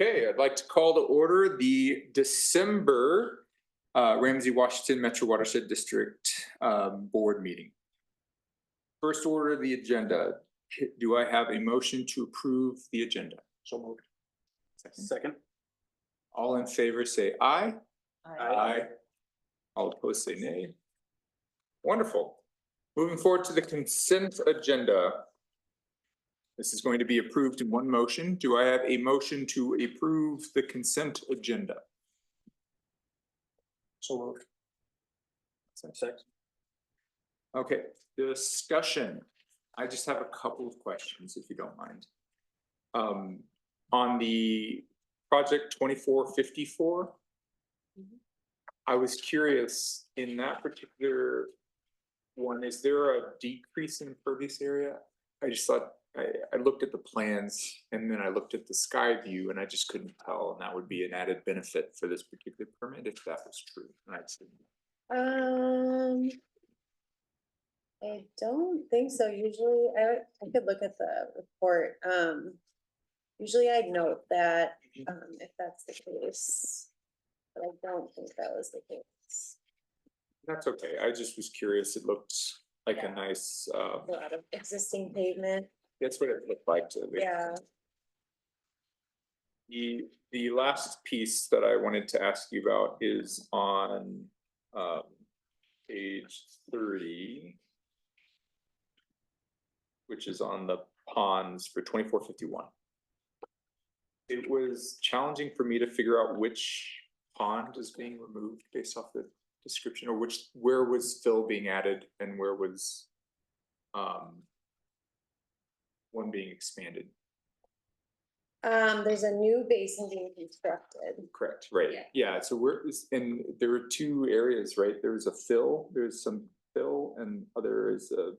Okay, I'd like to call to order the December Ramsey-Washington Metro Watershed District Board meeting. First order of the agenda. Do I have a motion to approve the agenda? So moved. Second. All in favor say aye. Aye. All opposed say nay. Wonderful. Moving forward to the consent agenda. This is going to be approved in one motion. Do I have a motion to approve the consent agenda? So moved. Second. Okay, discussion. I just have a couple of questions, if you don't mind. On the project 2454, I was curious, in that particular one, is there a decrease in impervious area? I just thought, I looked at the plans and then I looked at the sky view and I just couldn't tell, and that would be an added benefit for this particular permit if that was true. I don't think so. Usually, I could look at the report. Usually I'd note that if that's the case, but I don't think that was the case. That's okay. I just was curious. It looked like a nice A lot of existing pavement. that's what it looked like to me. Yeah. The last piece that I wanted to ask you about is on page 30, which is on the ponds for 2451. It was challenging for me to figure out which pond is being removed based off the description, or where was fill being added and where was one being expanded. There's a new basin being constructed. Correct, right. Yeah, so and there were two areas, right? There's some fill and other is a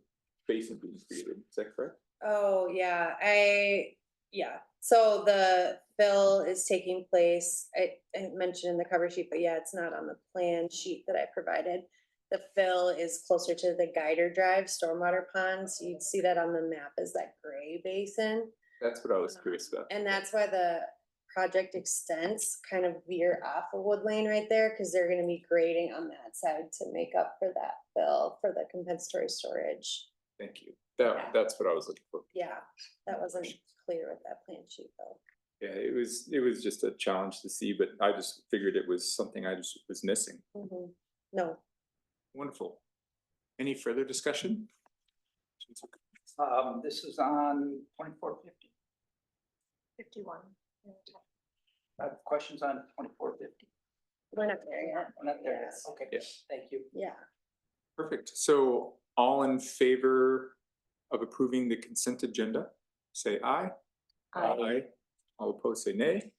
basin being created. Is that correct? Oh, yeah, so the fill is taking place, I mentioned in the cover sheet, but yeah, it's not on the plan sheet that I provided. The fill is closer to the Guider Drive stormwater pond, so you'd see that on the map as that gray basin. That's what I was curious about. And that's why the project extents kind of veer off of Wood Lane right there, because they're gonna be grading on that side to make up for that fill for the compensatory storage. Thank you. That's what I was looking for. Yeah, that wasn't clear with that plan sheet though. Yeah, it was just a challenge to see, but I just figured it was something I just was missing. No. Wonderful. Any further discussion? This is on 2450. 51. I have questions on 2450. We're not there yet. We're not there yet. Yes. Okay. Yes. Thank you. Yeah. Perfect. So all in favor of approving the consent agenda, say aye. Aye. All opposed say nay.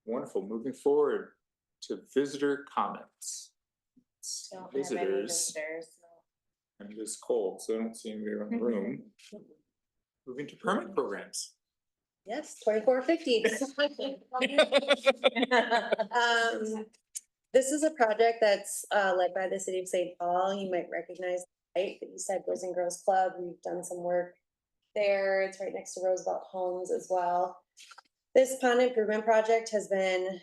Wonderful. Moving forward to visitor comments. Visitors. I'm just cold, so I don't see anybody around the room. Moving to permit programs. Yes, 2450. This is a project that's led by the city of St. Paul. You might recognize the site, the Eastside Boys and Girls Club. We've done some work there. It's right next to Roosevelt Homes as well. This pond improvement project has been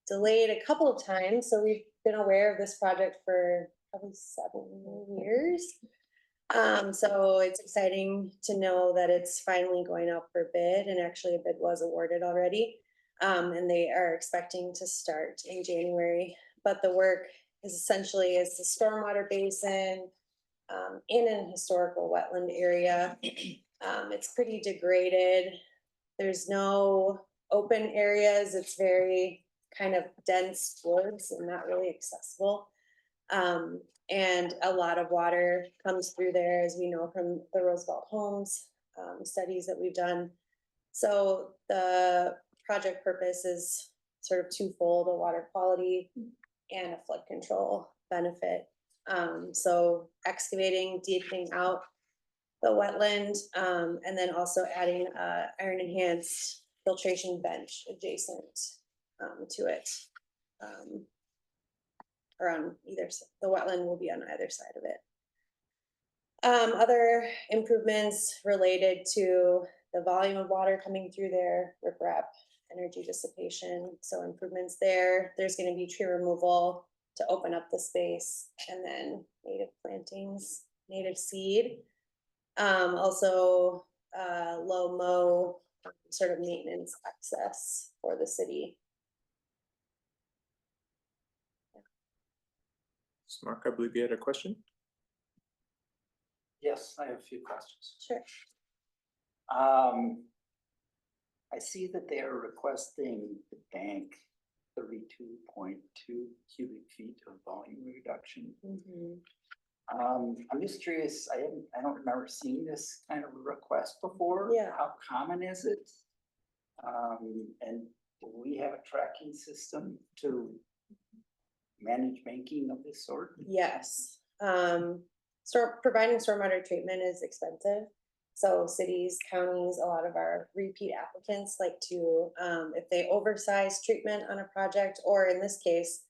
delayed a couple of times, so we've been aware of this project for probably 7 years. So it's exciting to know that it's finally going out for bid, and actually a bid was awarded already. And they are expecting to start in January, but the work is essentially a stormwater basin in an historical wetland area. It's pretty degraded. There's no open areas. It's very kind of dense woods and not really accessible. And a lot of water comes through there, as we know from the Roosevelt Homes studies that we've done. So the project purpose is sort of twofold: a water quality and a flood control benefit. So excavating, deepening out the wetland, and then also adding iron enhanced filtration bench adjacent to it. Or on either side. The wetland will be on either side of it. Other improvements related to the volume of water coming through there, riprap, energy dissipation, so improvements there. There's gonna be tree removal to open up the space, and then native plantings, native seed. Also, low mow, sort of maintenance access for the city. So Mark, I believe you had a question? Yes, I have a few questions. Sure. I see that they are requesting the bank 32.2 cubic feet of volume reduction. I'm just curious, I don't remember seeing this kind of request before. Yeah. How common is it? And do we have a tracking system to manage banking of this sort? Yes, providing stormwater treatment is expensive. So cities, counties, a lot of our repeat applicants like to, if they oversize treatment on a project, or in this case,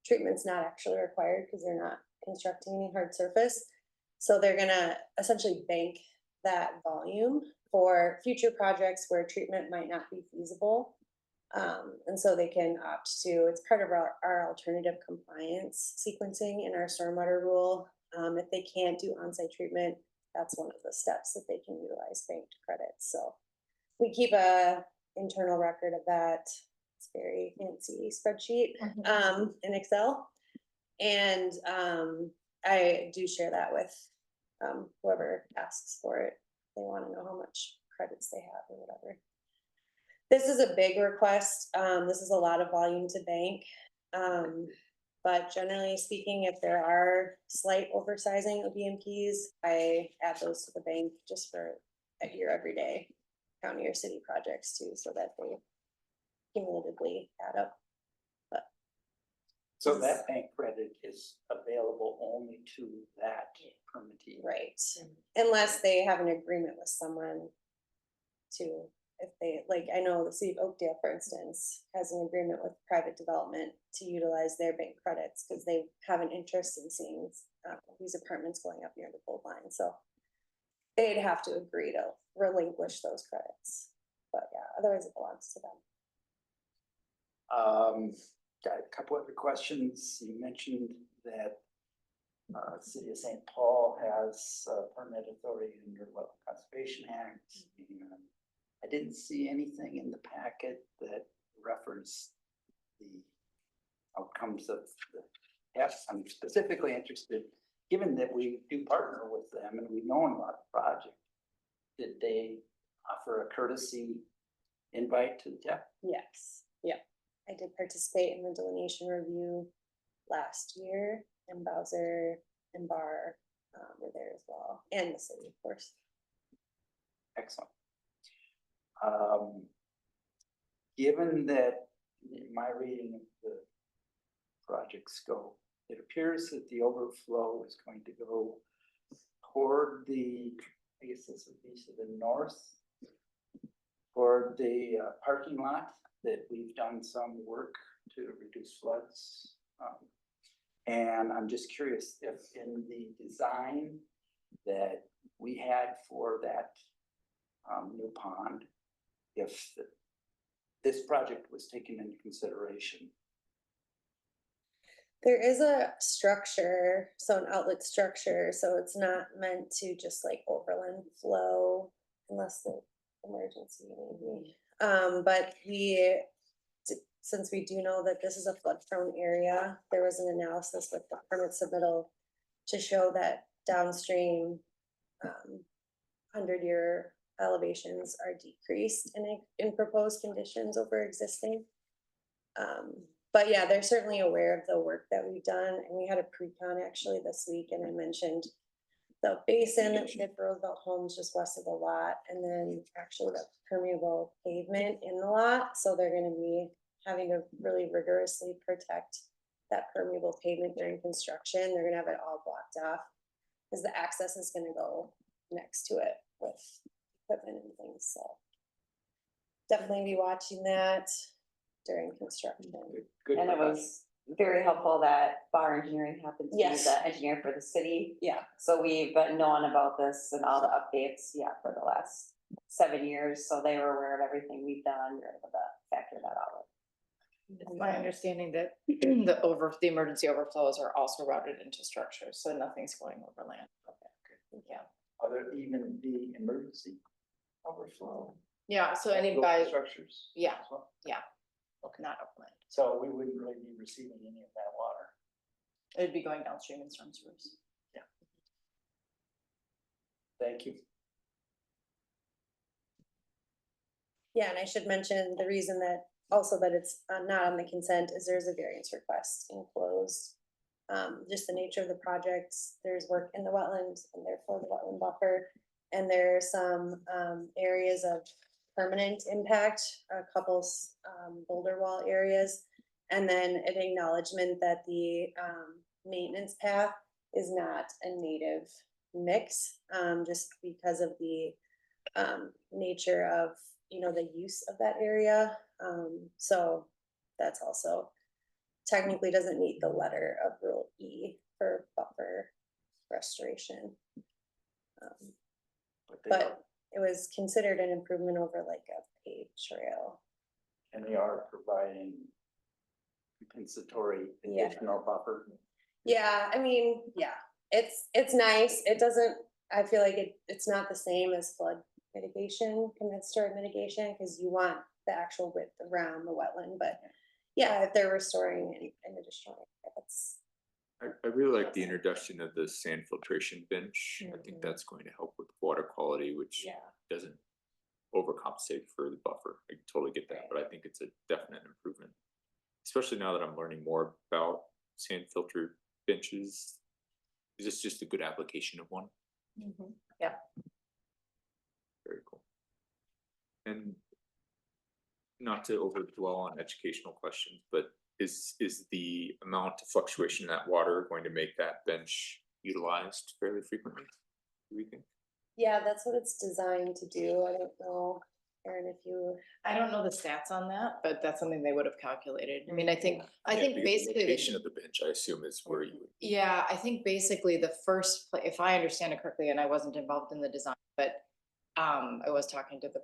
treatment's not actually required because they're not constructing any hard surface. So they're gonna essentially bank that volume for future projects where treatment might not be feasible. And so they can opt to, it's part of our alternative compliance sequencing in our stormwater rule. If they can't do on-site treatment, that's one of the steps that they can utilize banked credits. So we keep a internal record of that. It's very fancy spreadsheet in Excel. And I do share that with whoever asks for it. They want to know how much credits they have or whatever. This is a big request. This is a lot of volume to bank. But generally speaking, if there are slight oversizing of BMPs, I add those to the bank just for your everyday county or city projects too, so that they cumulatively add up. But So that bank credit is available only to that permittee. right, unless they have an agreement with someone to, if they, like, I know the city of Oakdale, for instance, has an agreement with private development to utilize their bank credits because they have an interest in seeing these apartments going up near the gold line. So they'd have to agree to relinquish those credits. But yeah, otherwise it belongs to them. Got a couple other questions. You mentioned that City of St. Paul has permit authority under Wetland Conservation Act. And I didn't see anything in the packet that referenced the outcomes of the tests. I'm specifically interested, given that we do partner with them and we've known about the project, did they offer a courtesy invite to the test? Yes, yeah. I did participate in the delineation review last year, and Bowser and Barr were there as well, and the city, of course. Excellent. Given that in my reading of the project scope, it appears that the overflow is going to go toward the, I guess this would be to the north, toward the parking lot that we've done some work to reduce floods. And I'm just curious if in the design that we had for that new pond, if this project was taken into consideration. There is a structure, so an outlet structure, so it's not meant to just like overland flow unless the emergency maybe. But since we do know that this is a flood prone area, there was an analysis with the permit submittal to show that downstream 100-year elevations are decreased in proposed conditions over existing. But yeah, they're certainly aware of the work that we've done, and we had a pre-con actually this week, and I mentioned the basin at Roosevelt Homes just west of the lot, and then actually the permeable pavement in the lot. So they're going to be having to really rigorously protect that permeable pavement during construction. They're going to have it all blocked off because the access is going to go next to it with equipment and things. So definitely be watching that during construction. Good. And it was very helpful that Bar Engineering happened to be Yes. the engineer for the city. Yeah. So we've been knowing about this and all the updates, for the last 7 years, so they were aware of everything we've done, we were able to factor that out. It's my understanding that the emergency overflows are also routed into structures, so nothing's going over land. Yeah, Are there even the emergency overflow? yeah, so anybody, Structures? yeah, as well? not overland. So we wouldn't really be receiving any of that water. It'd be going downstream in storm sewers. Thank you. Yeah, and I should mention the reason that also that it's not on the consent is there's a variance request enclosed. Just the nature of the projects, there's work in the wetland and therefore the wetland buffer. And there are some areas of permanent impact, a couple boulder wall areas. And then an acknowledgement that the maintenance path is not a native mix, just because of the nature of, you know, the use of that area. So that's also technically doesn't meet the letter of Rule E for buffer restoration. But it was considered an improvement over like a paved trail. And they are providing compensatory Yeah. additional buffer. Yeah, I mean, yeah, it's nice. It doesn't, I feel like it's not the same as flood mitigation, commensurate mitigation, because you want the actual width around the wetland, but yeah, if they're restoring an additional, area, that's, I really like the introduction of the sand filtration bench. I think that's going to help with water quality, which yeah. doesn't overcompensate for the buffer. I totally get that, but I think it's a definite improvement. Especially now that I'm learning more about sand filter benches. Is this just a good application of one? Yeah. Very cool. And not to over dwell on educational questions, but is the amount of fluctuation in that water going to make that bench utilized fairly frequently? Do we think? Yeah, that's what it's designed to do. I don't know, Erin, if you, I don't know the stats on that, but that's something they would have calculated. I mean, I think Yeah, because the basically. location of the bench, I assume, is where you would. Yeah, I think basically the first, if I understand it correctly, and I wasn't involved in the design, but I was talking to the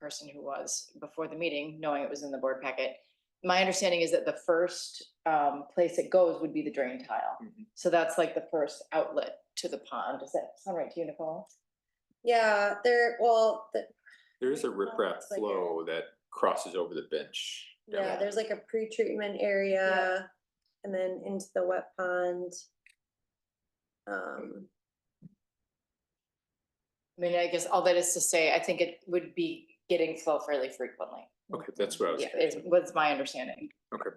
person who was before the meeting, knowing it was in the board packet. My understanding is that the first place it goes would be the drain tile. So that's like the first outlet to the pond. Does that sound right to you, Nicole? yeah, There is a riprap It's like flow that crosses over the bench. yeah, there's like a pre-treatment area and then into the wet pond. I mean, I guess all that is to say, I think it would be getting flow fairly frequently. Okay, that's what I was. Yeah, it was my understanding. Okay.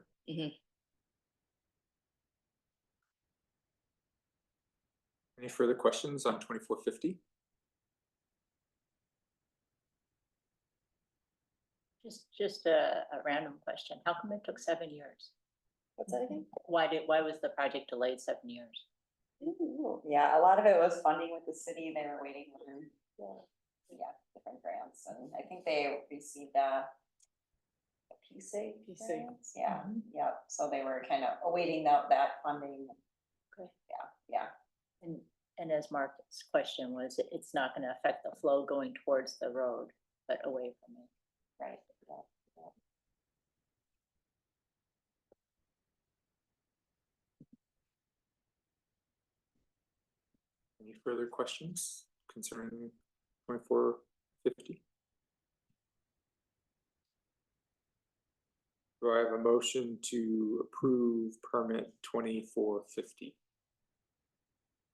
Any further questions on 2450? Just a random question. How come it took 7 years? What's that again? Why was the project delayed 7 years? Yeah, a lot of it was funding with the city, they were waiting on, different grants, and I think they received a PSAG grants, yeah, so they were kind of awaiting that funding. Okay. Yeah. And as Mark's question was, it's not going to affect the flow going towards the road, but away from it. Right. Any further questions concerning 2450? Do I have a motion to approve permit 2450?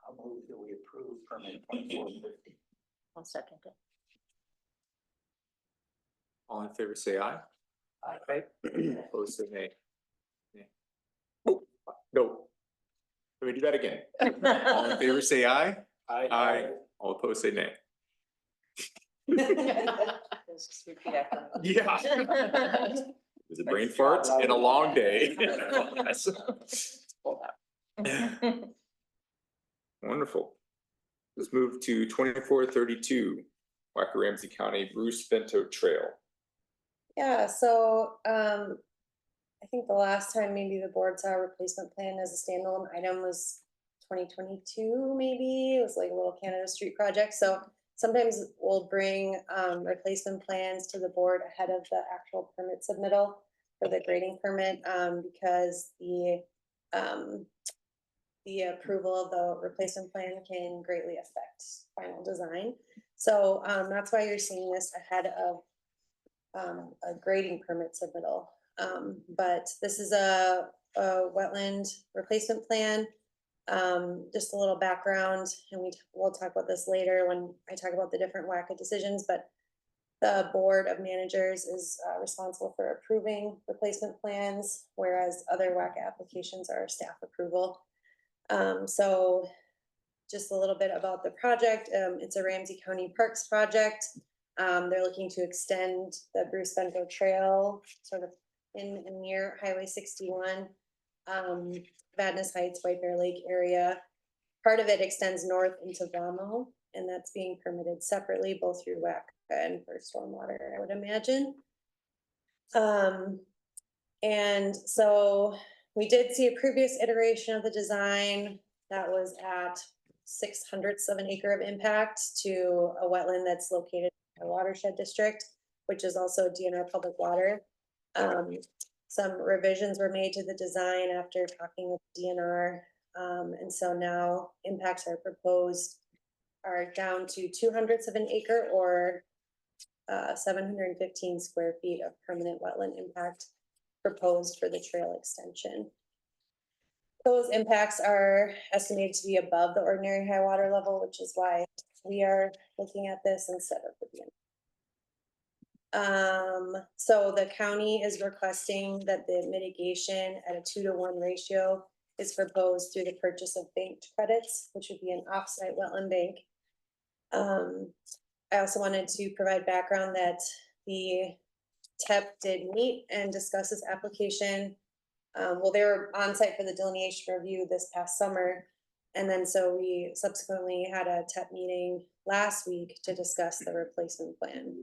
I'll move that we approve permit 2450. I'll second it. All in favor, say aye. Aye. Opposed, say nay. Nay. Oh, no. Let me do that again. All in favor, say aye. Aye. All opposed, say nay. Just repeat after me. Yeah. It was a brain fart and a long day. Wonderful. Let's move to 2432, Wacker Ramsey County Bruce Bento Trail. Yeah, so I think the last time maybe the board saw a replacement plan as a standalone item was 2022, maybe. It was like a little Canada Street project. So sometimes we'll bring replacement plans to the board ahead of the actual permit submittal for the grading permit, because the approval of the replacement plan can greatly affect final design. So that's why you're seeing this ahead of a grading permit submittal. But this is a wetland replacement plan. Just a little background, and we'll talk about this later when I talk about the different WACA decisions, but the board of managers is responsible for approving replacement plans, whereas other WACA applications are staff approval. So just a little bit about the project. It's a Ramsey County Parks project. They're looking to extend the Bruce Bento Trail sort of in near Highway 61, Vadnais Heights, White Bear Lake area. Part of it extends north into Vamo, and that's being permitted separately, both through WACA and for stormwater, I would imagine. And so we did see a previous iteration of the design that was at 600ths of an acre of impact to a wetland that's located in a watershed district, which is also DNR public water. Some revisions were made to the design after talking with DNR. And so now impacts are proposed are down to 200ths of an acre, or 715 square feet of permanent wetland impact proposed for the trail extension. Those impacts are estimated to be above the ordinary high water level, which is why we are looking at this instead of the DNR. So the county is requesting that the mitigation at a 2-to-1 ratio is proposed through the purchase of banked credits, which would be an offsite wetland bank. I also wanted to provide background that the TEP did meet and discuss this application. Well, they were on site for the delineation review this past summer. And then so we subsequently had a TEP meeting last week to discuss the replacement plan.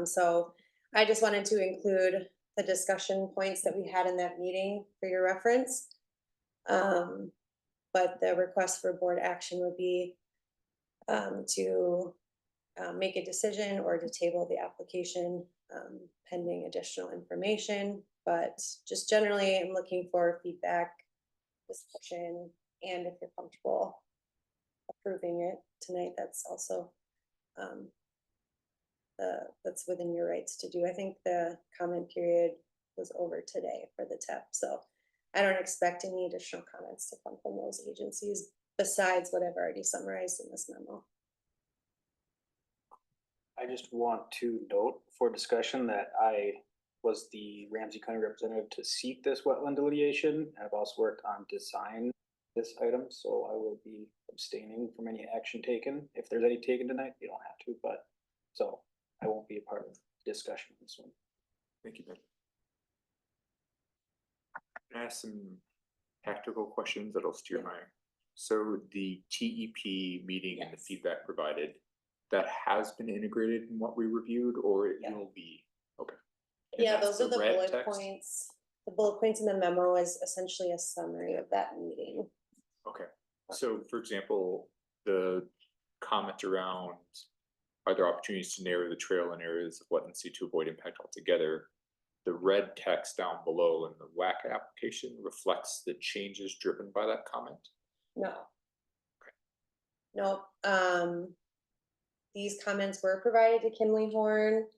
So I just wanted to include the discussion points that we had in that meeting for your reference. But the request for board action would be to make a decision or to table the application pending additional information. But just generally, I'm looking for feedback, discussion, and if you're comfortable approving it tonight, that's also that's within your rights to do. I think the comment period was over today for the TEP, so I don't expect any additional comments to come from those agencies besides what I've already summarized in this memo. I just want to note for discussion that I was the Ramsey County representative to seek this wetland delineation. I've also worked on design this item, so I will be abstaining from any action taken. If there's any taken tonight, you don't have to, but so I won't be a part of the discussion on this one. Thank you, Ben. Can I ask some tactical questions that'll steer my, so the TEP meeting and the Yes. feedback provided, that has been integrated in what we reviewed, or it Yeah. will be, okay. And Yeah, that's those are the red bullet text? points. The bullet points in the memo is essentially a summary of that meeting. Okay, so for example, the comment around, are there opportunities to narrow the trail in areas of wetland sea to avoid impact altogether? The red text down below in the WACA application reflects the changes driven by that comment? No. Nope, these comments were provided to Kinley Horn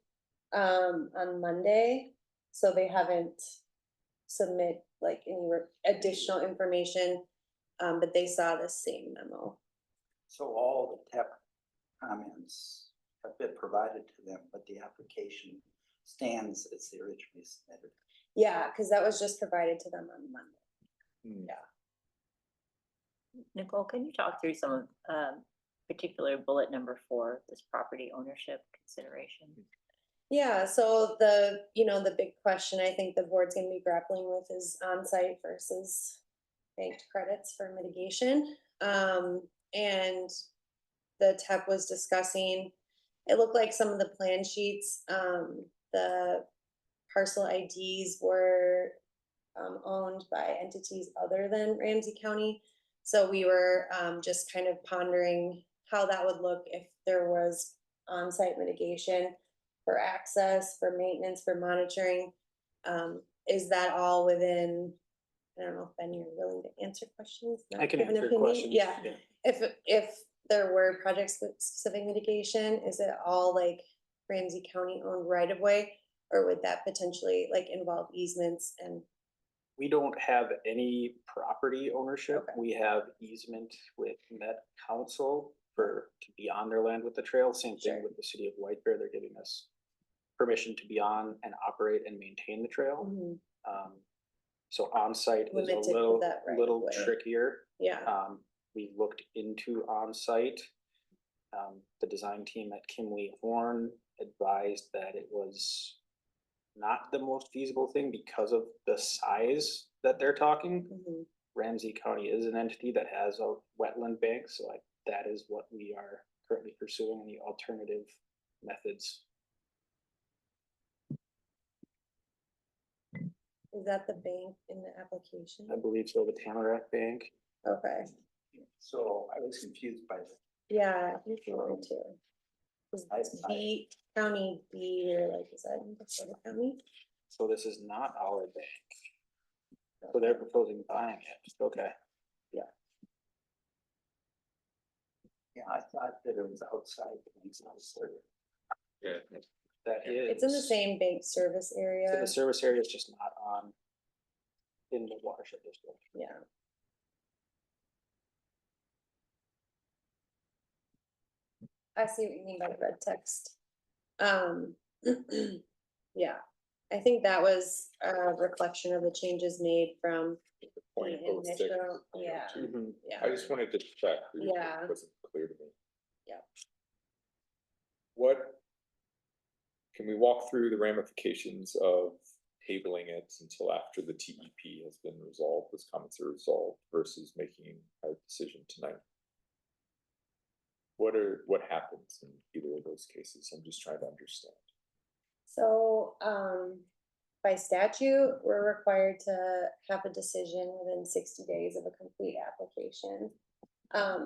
on Monday, so they haven't submit like any additional information, but they saw the same memo. So all the TEP comments have been provided to them, but the application stands as they originally submitted. Yeah, because that was just provided to them on Monday. Nicole, can you talk through some of particular bullet number 4, this property ownership consideration? Yeah, so the big question I think the board's gonna be grappling with is on-site versus banked credits for mitigation. And the TEP was discussing, it looked like some of the plan sheets, the parcel IDs were owned by entities other than Ramsey County. So we were just kind of pondering how that would look if there was on-site mitigation for access, for maintenance, for monitoring. Is that all within, I don't know if Ben, you're willing to answer questions? I not can give an answer opinion? questions. Yeah, if there were project-specific mitigation, is it all like Ramsey County owned right of way? Or would that potentially like involve easements and, We don't have any property ownership. Okay. We have easement with Met Council to be on their land with the trail. Same thing Sure. with the city of White Bear. They're giving us permission to be on and operate and maintain the trail. Mhm. So on-site is a Limited to little, that right of little way. trickier. yeah, We looked into on-site. The design team at Kimley Horn advised that it was not the most feasible thing because of the size that they're talking. mhm. Ramsey County is an entity that has a wetland bank, so that is what we are currently pursuing in the alternative methods. Is that the bank in the application? I believe so, the Tamarack Bank. Okay, So I was confused by that. yeah, I think you wanted to. Is B, county B, or like, is that in Dakota County? So this is not our bank. So they're proposing buying it. Okay. Yeah, I thought that it was outside. the banks outside. Yeah. That is. It's in the same bank service So area, the service area is just not in the watershed district. yeah. I see what you mean by the red text. Yeah, I think that was a reflection of the changes made from the 0.06. initial, yeah, Mhm. yeah. I just wanted to check. Because Yeah. It wasn't clear to me. Yeah. What, can we walk through the ramifications of tabling it until after the TEP has been resolved, those comments are resolved, versus making a decision tonight? What happens in either of those cases? I'm just trying to understand. So, by statute, we're required to have a decision within 60 days of a complete application.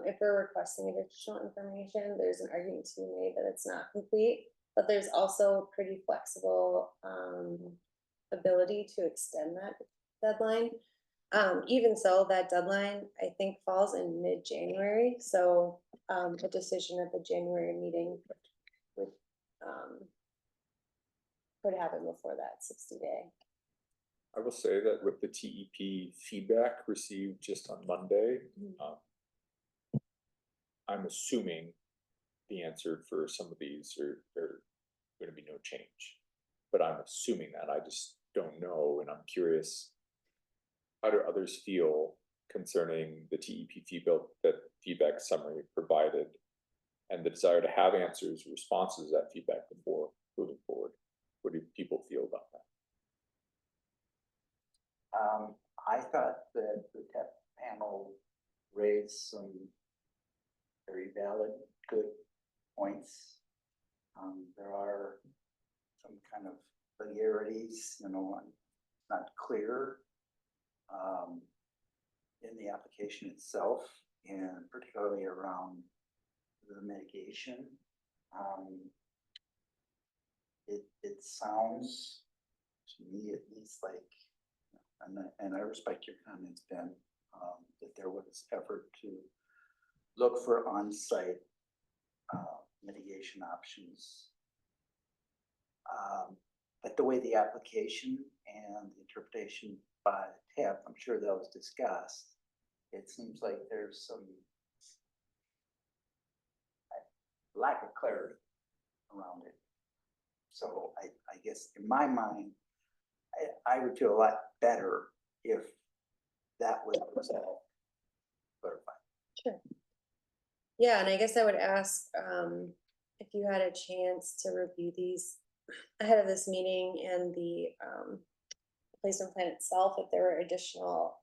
If we're requesting additional information, there's an argument to be made that it's not complete, but there's also pretty flexible, ability to extend that deadline. Even so, that deadline, I think, falls in mid-January, so, a decision at the January meeting would, could happen before that 60-day. I will say that with the TEP feedback received just on Monday, I'm assuming the answer for some of these are gonna be no change. But I'm assuming that, I just don't know, and I'm curious, how do others feel concerning the TEP feedback summary provided? And the desire to have answers, responses to that feedback before moving forward? What do people feel about that? I thought that the TEP panel raised some very valid, good points. There are some kind of legalities, not clear in the application itself, and particularly around the mitigation. It sounds to me at least like, and I respect your comments, Ben, that there was effort to look for on-site mitigation options. But the way the application and the interpretation by TAP, I'm sure that was discussed, it seems like there's some lack of clarity around it. So I guess in my mind, I would feel a lot better if that was clarified. Sure. Yeah, and I guess I would ask, if you had a chance to review these ahead of this meeting and the, placement plan itself, if there were additional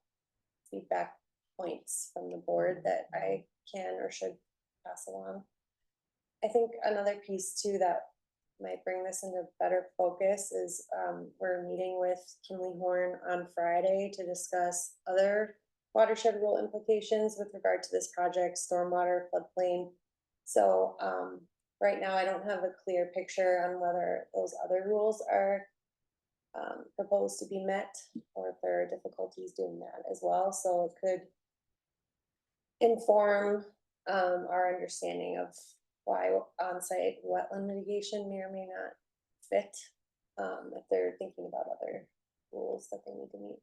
feedback points from the board that I can or should pass along. I think another piece too that might bring this into better focus is, we're meeting with Kimley Horn on Friday to discuss other watershed rule implications with regard to this project, stormwater, floodplain, So, right now I don't have a clear picture on whether those other rules are proposed to be met, or if there are difficulties doing that as well, so it could inform our understanding of why on-site wetland mitigation may or may not fit, if they're thinking about other rules that they need to meet.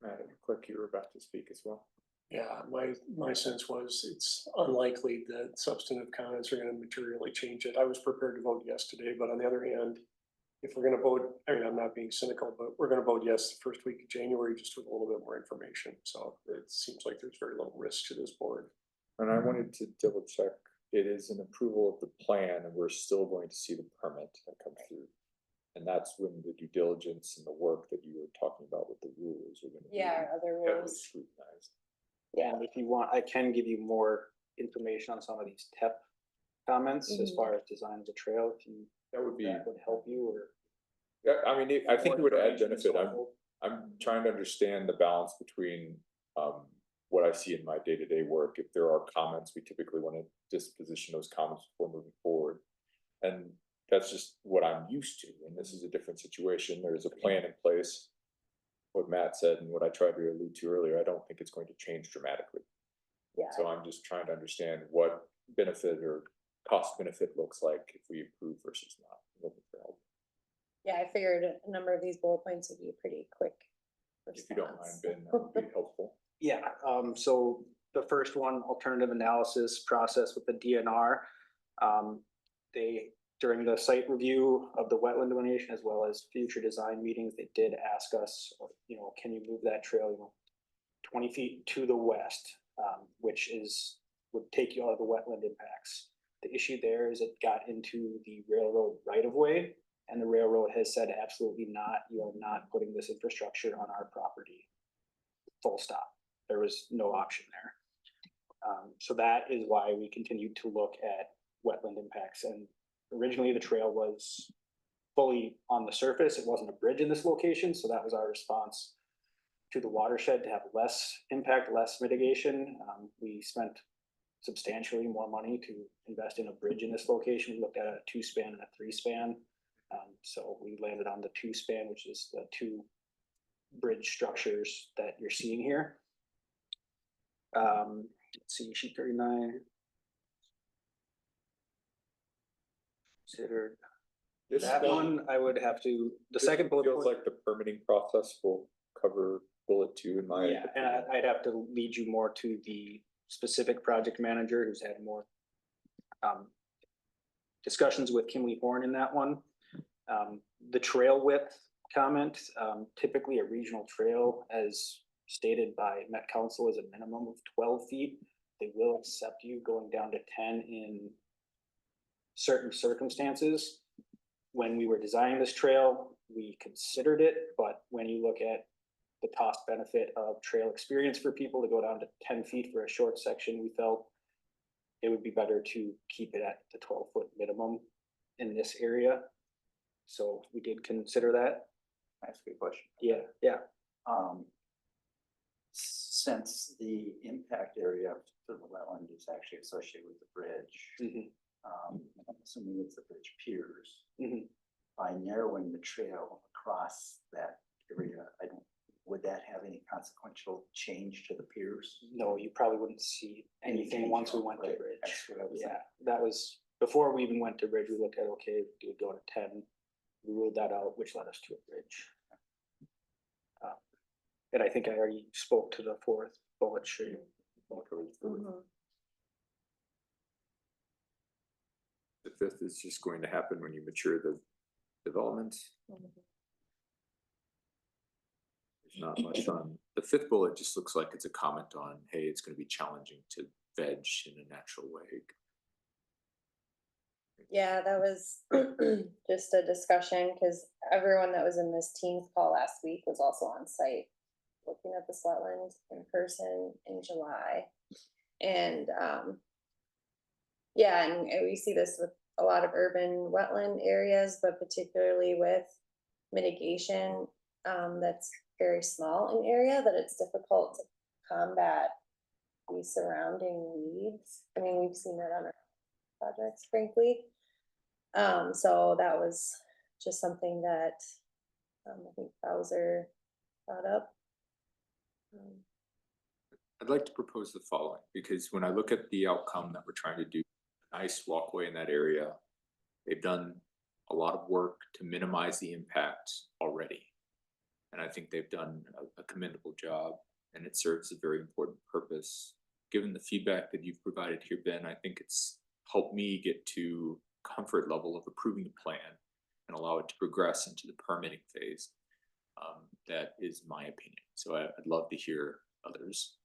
Madam Clerk, you were about to speak as well. Yeah, my sense was it's unlikely that substantive comments are gonna materially change it. I was prepared to vote yes today, but on the other hand, if we're gonna vote, I mean, I'm not being cynical, but we're gonna vote yes the first week of January, just with a little bit more information. So it seems like there's very little risk to this board. And I wanted to double check, it is an approval of the plan and we're still going to see the permit that comes through. And that's when the due diligence and the work that you were talking about with the rules are gonna be Yeah, other heavily rules. scrutinized. Yeah. And if you want, I can give you more information on some of these TEP comments as Mhm. far as design of the trail, if you, That would be, that would help you, or. yeah, I mean, I think it would add More information is benefit. helpful. I'm trying to understand the balance between, what I see in my day-to-day work. If there are comments, we typically want to disposition those comments before moving forward. And that's just what I'm used to, and this is a different situation. There's a plan in place. What Matt said and what I tried to allude to earlier, I don't think it's going to change dramatically. Yeah, So I'm just trying to understand what benefit or cost benefit looks like if we approve versus not. Looking for help. yeah, I figured a number of these bullet points would be a pretty quick If you don't mind, response. Ben, that would be helpful. Yeah, so the first one, alternative analysis process with the DNR. They, during the site review of the wetland delineation as well as future design meetings, they did ask us, you know, can you move that trail, you know, 20 feet to the west, which would take you out of the wetland impacts. The issue there is it got into the railroad right of way, and the railroad has said absolutely not, you are not putting this infrastructure on our property. Full stop. There was no option there. So that is why we continued to look at wetland impacts, and originally the trail was fully on the surface. It wasn't a bridge in this location, so that was our response to the watershed to have less impact, less mitigation. We spent substantially more money to invest in a bridge in this location. We looked at a 2-span and a 3-span. So we landed on the 2-span, which is the 2 bridge structures that you're seeing here. Let's see, sheet 39. Considered that one, I would have to, the second bullet Feels point. like the permitting process will cover bullet 2 in my. Yeah, and I'd have to lead you more to the specific project manager who's had more discussions with Kimley Horn in that one. The trail width comment, typically a regional trail, as stated by Met Council, is a minimum of 12 feet. They will accept you going down to 10 in certain circumstances. When we were designing this trail, we considered it, but when you look at the cost benefit of trail experience for people to go down to 10 feet for a short section, we felt it would be better to keep it at the 12-foot minimum in this area. So we did consider that. That's a good question. Yeah. Since the impact area for the wetland is actually associated with the bridge, Mhm. I'm assuming it's the bridge piers. Mhm. By narrowing the trail across that area, would that have any consequential change to the piers? No, you probably wouldn't see anything change, once we no, went to right, bridge. that's what I was Yeah, that was, before we even went to bridge, we looked at, okay, do we go to 10? We ruled that out, which led us to a bridge. And I think I already spoke to the 4th bullet sheet. Mhm. The 5th is just going to happen when you mature the development. There's not much on, the 5th bullet just looks like it's a comment on, hey, it's gonna be challenging to veg in a natural way. Yeah, that was just a discussion, because everyone that was in this team's call last week was also on site looking at this wetland in person in July. And yeah, and we see this with a lot of urban wetland areas, but particularly with mitigation that's very small in area, that it's difficult to combat the surrounding weeds. I mean, we've seen that on our projects, frankly. So that was just something that, I think Bowser brought up. I'd like to propose the following, because when I look at the outcome that we're trying to do, nice walkway in that area, they've done a lot of work to minimize the impact already. And I think they've done a commendable job, and it serves a very important purpose. Given the feedback that you've provided here, Ben, I think it's helped me get to comfort level of approving the plan and allow it to progress into the permitting phase. That is my opinion. So I'd love to hear others.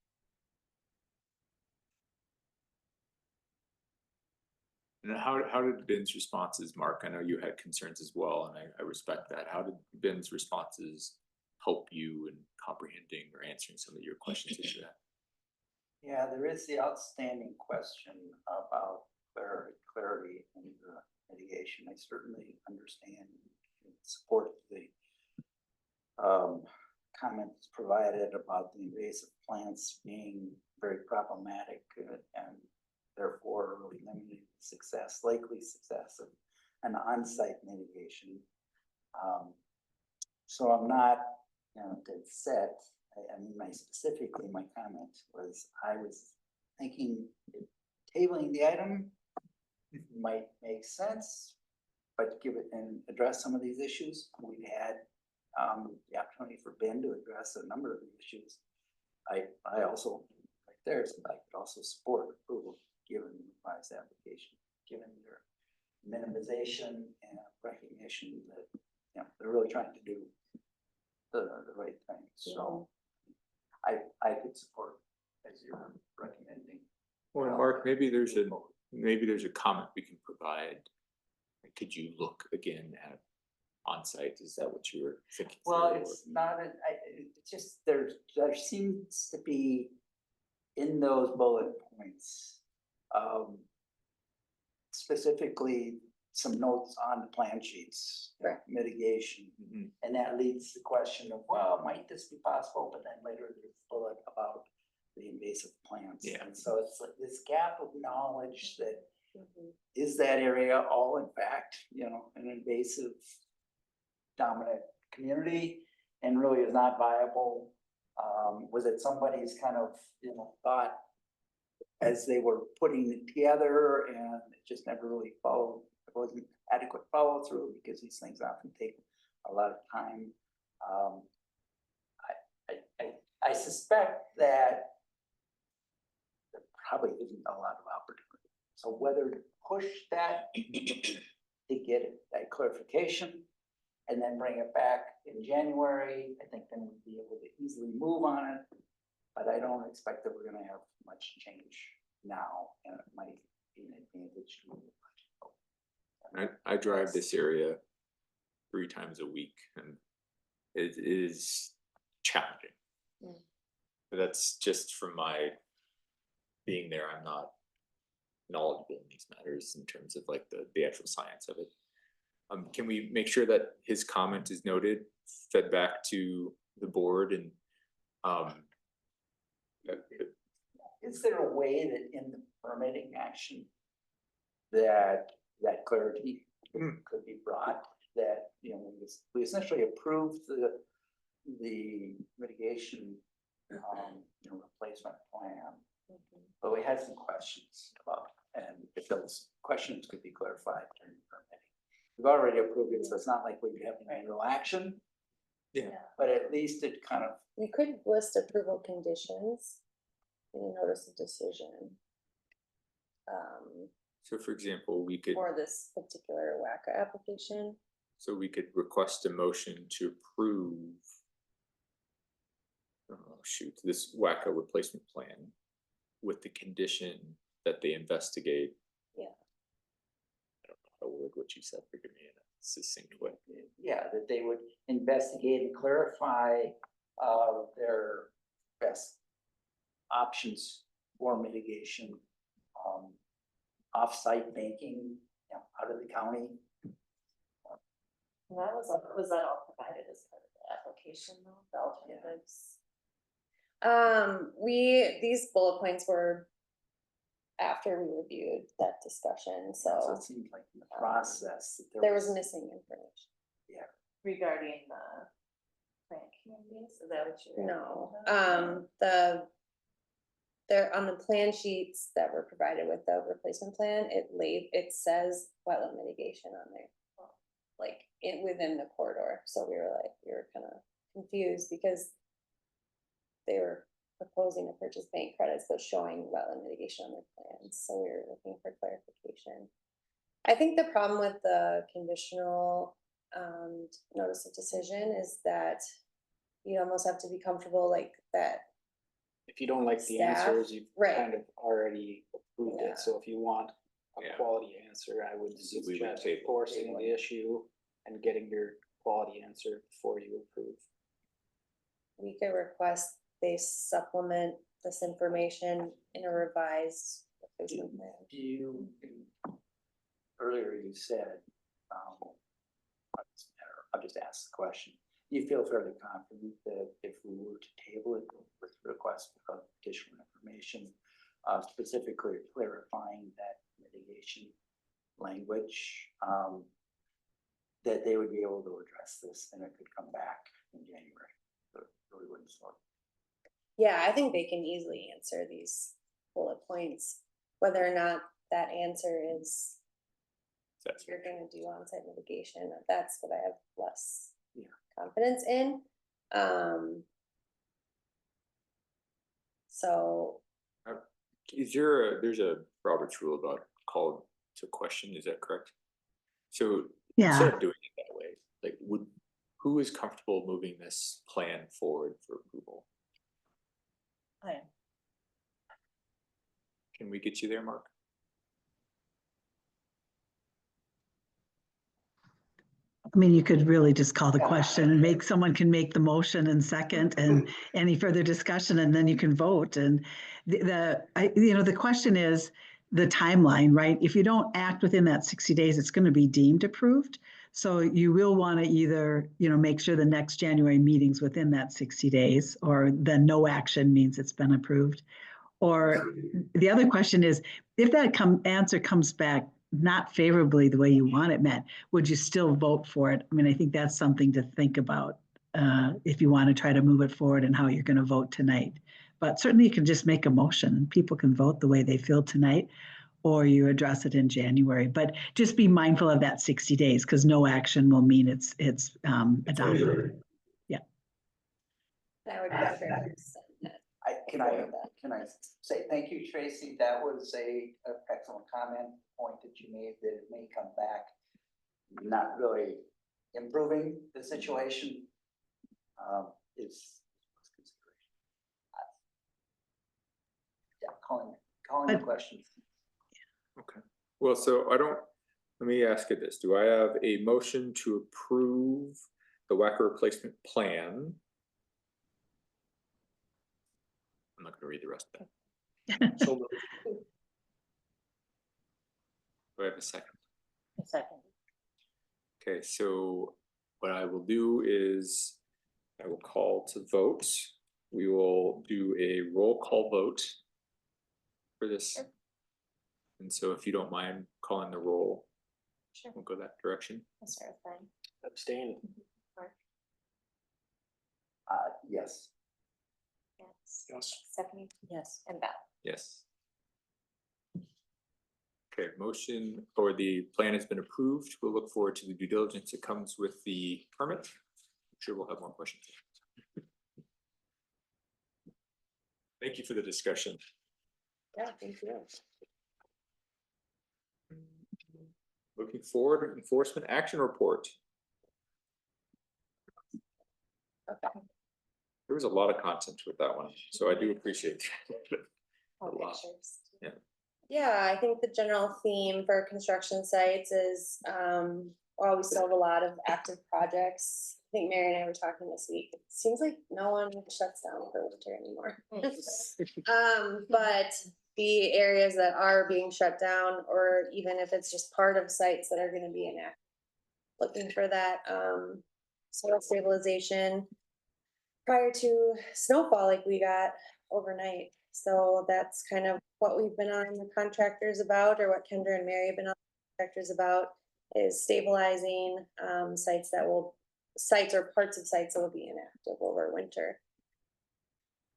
And how did Ben's responses, Mark? I know you had concerns as well, and I respect that. How did Ben's responses help you in comprehending or answering some of your questions that you had? Yeah, there is the outstanding question about clarity in the mitigation. I certainly understand and support the comments provided about the invasive plants being very problematic and therefore really limiting success, likely success of an on-site mitigation. So I'm not, dead set. I mean, specifically my comment was, I was thinking tabling the item might make sense, but give it and address some of these issues. We've had the opportunity for Ben to address a number of the issues. I also, right there, so I could also support approval given the revised application, given their minimization and recognition that they're really trying to do the right thing. So I could support as you're recommending. Well, Mark, maybe there's a comment we can provide. Could you look again at on-site? Is that what you were thinking? Well, it's not, it's just, there seems to be in those bullet points, specifically some notes on the plan sheets, mitigation. Mm-hmm. And that leads to the question of, well, might this be possible? But then later there's a bullet about the invasive plants. Yeah. And so it's like this gap of knowledge that is that area all in fact, an invasive dominant community and really is not viable? Was it somebody's kind of, thought as they were putting it together and it just never really followed? It wasn't adequate follow through because these things often take a lot of time. I suspect that there probably isn't a lot of opportunity. So whether to push that to get that clarification and then bring it back in January, I think then we'd be able to easily move on it. But I don't expect that we're going to have much change now, and it might be an advantage to I drive this area 3 times a week, and it is challenging. But that's just from my being there. I'm not knowledgeable in these matters in terms of like the actual science of it. Can we make sure that his comment is noted, fed back to the board, and is there a way that in the permitting action that clarity could be brought, that we essentially approved the mitigation replacement plan, but we had some questions about, and if those questions could be clarified during permitting. We've already approved it, so it's not like we have any real action. Yeah. But at least it kind of. You could list approval conditions in a notice of decision. So for example, we could For this particular WACA application. So we could request a motion to approve, this WACA replacement plan with the condition that they investigate. Yeah. I don't know how to word what you said, forgive me in a succinct way. Yeah, that they would investigate and clarify their best options for mitigation, off-site banking, out of the county. Was that all provided as part of the application though, the alternatives? These bullet points were after we reviewed that discussion, So so it seemed like in the process that there was missing information. Regarding the plant communities, is that what you're? No, there on the plan sheets that were provided with the replacement plan, it says wetland mitigation on there. Like within the corridor, so we were kind of confused because they were proposing to purchase bank credits, but showing wetland mitigation on their plans, so we were looking for clarification. I think the problem with the conditional notice of decision is that you almost have to be comfortable like that. If you don't like the Staff, answers, you've right. kind of already approved Yeah. it, so if you want a Yeah. quality answer, I would We would suggest table. forcing the issue and getting your quality answer before you approve. We could request they supplement this information in a revised replacement plan. Earlier you said, I'll just ask the question. You feel fairly confident that if we were to table it with request of additional information, specifically clarifying that mitigation language, that they would be able to address this and it could come back in January? So it really wouldn't slow. Yeah, I think they can easily answer these bullet points, whether or not that answer is That's you're gonna do on-site mitigation, that's what I have less Yeah. confidence in. So, there's a Robert's rule about call to question, is that correct? So Yeah, instead of doing it that way, like who is comfortable moving this plan forward for approval? I am. Can we get you there, Mark? I mean, you could really just call the question and someone can make the motion and second and any further discussion, and then you can vote. And the question is the timeline, right? If you don't act within that 60 days, it's going to be deemed approved. So you will want to either, make sure the next January meeting's within that 60 days, or then no action means it's been approved. Or the other question is, if that answer comes back not favorably the way you want it met, would you still vote for it? I mean, I think that's something to think about if you want to try to move it forward and how you're going to vote tonight. But certainly you can just make a motion and people can vote the way they feel tonight, or you address it in January. But just be mindful of that 60 days, because no action will mean it's adopted. Yeah. I would prefer to send that. Can I say thank you, Tracy? That was an excellent point that you made, that it may come back not really improving the situation. Is consideration. Yeah, calling the questions. Okay, well, so let me ask you this, do I have a motion to approve the WACA replacement plan? I'm not gonna read the rest of that. So Do I have a second? A second. Okay, so what I will do is I will call to vote. We will do a roll call vote for this. Sure. And so if you don't mind calling the roll, Sure. we'll go that direction. That's fine. Abstain. Yes. Yes. yes. Stephanie Yes. and Beth. Yes. Okay, motion or the plan has been approved. We'll look forward to the due diligence that comes with the permit. I'm sure we'll have more questions. Thank you for the discussion. Yeah, thank you. Looking forward, enforcement action report. Okay. There was a lot of content with that one, so I do appreciate it. A lot. Pictures. Yeah. Yeah, I think the general theme for construction sites is, while we still have a lot of active projects, I think Mary and I were talking this week, it seems like no one shuts down for winter anymore. But the areas that are being shut down, or even if it's just part of sites that are gonna be inactive, looking for that, soil stabilization. prior to snowfall like we got overnight. So that's kind of what we've been on the contractors about, or what Kendra and Mary have been on the contractors about, is stabilizing sites or parts of sites that will be inactive over winter.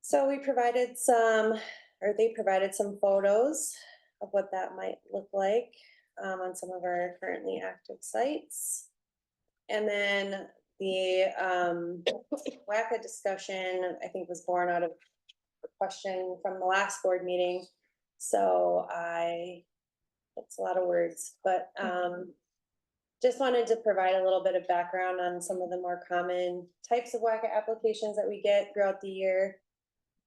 So we provided they provided some photos of what that might look like on some of our currently active sites. And then the WACA discussion, I think, was born out of a question from the last board meeting. So that's a lot of words, but just wanted to provide a little bit of background on some of the more common types of WACA applications that we get throughout the year.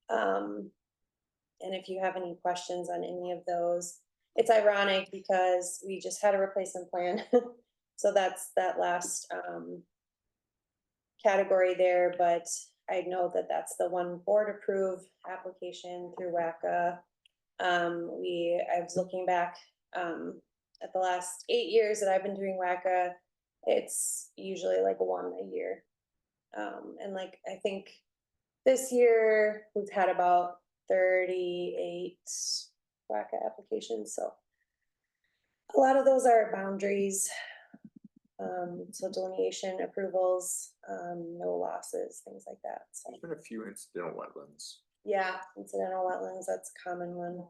And if you have any questions on any of those, it's ironic because we just had a replacement plan. So that's that last category there, but I know that that's the one board approved application through WACA. I was looking back at the last 8 years that I've been doing WACA, it's usually like one a year. And like, I think this year we've had about 38 WACA applications. So a lot of those are boundaries. So delineation approvals, no losses, things like that. So There's been a few incidental wetlands. yeah, incidental wetlands, that's a common one.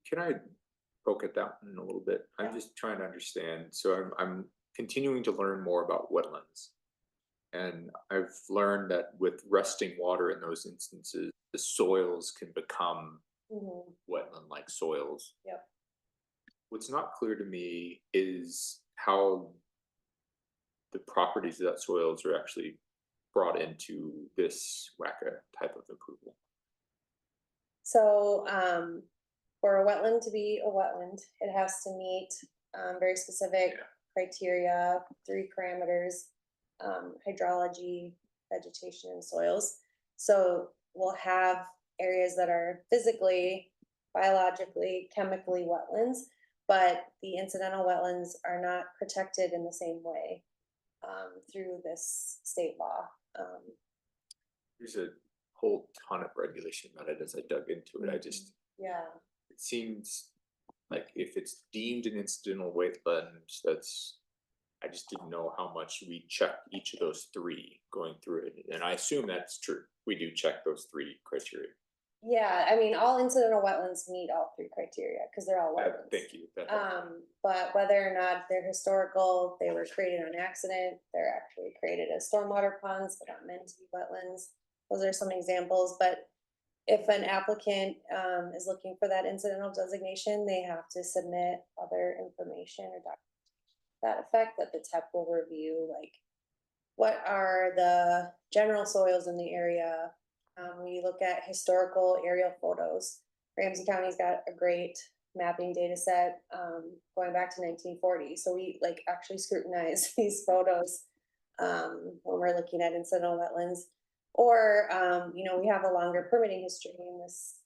Can I poke at that one a little bit? Yeah. I'm just trying to understand. So I'm continuing to learn more about wetlands. And I've learned that with resting water in those instances, the soils can become wetland-like soils. Yep. What's not clear to me is how the properties of that soils are actually brought into this WACA type of approval. So for a wetland to be a wetland, it has to meet very specific criteria, 3 parameters: hydrology, vegetation, and soils. So we'll have areas that are physically, biologically, chemically wetlands, but the incidental wetlands are not protected in the same way through this state law. There's a whole ton of regulation about it as I dug into it. It seems like if it's deemed an incidental wetland, I just didn't know how much we checked each of those 3 going through it. And I assume that's true. We do check those 3 criteria. Yeah, I mean, all incidental wetlands meet all 3 criteria because they're all wetlands. Thank you. But whether or not they're historical, they were created on accident, they're actually created as stormwater ponds, they're not meant to be wetlands. Those are some examples, but if an applicant is looking for that incidental designation, they have to submit other information or documentation to that effect that the TEP will review, like what are the general soils in the area. We look at historical aerial photos. Ramsey County's got a great mapping data set going back to 1940. So we like actually scrutinize these photos when we're looking at incidental wetlands. Or, you know, we have a longer permitting history in this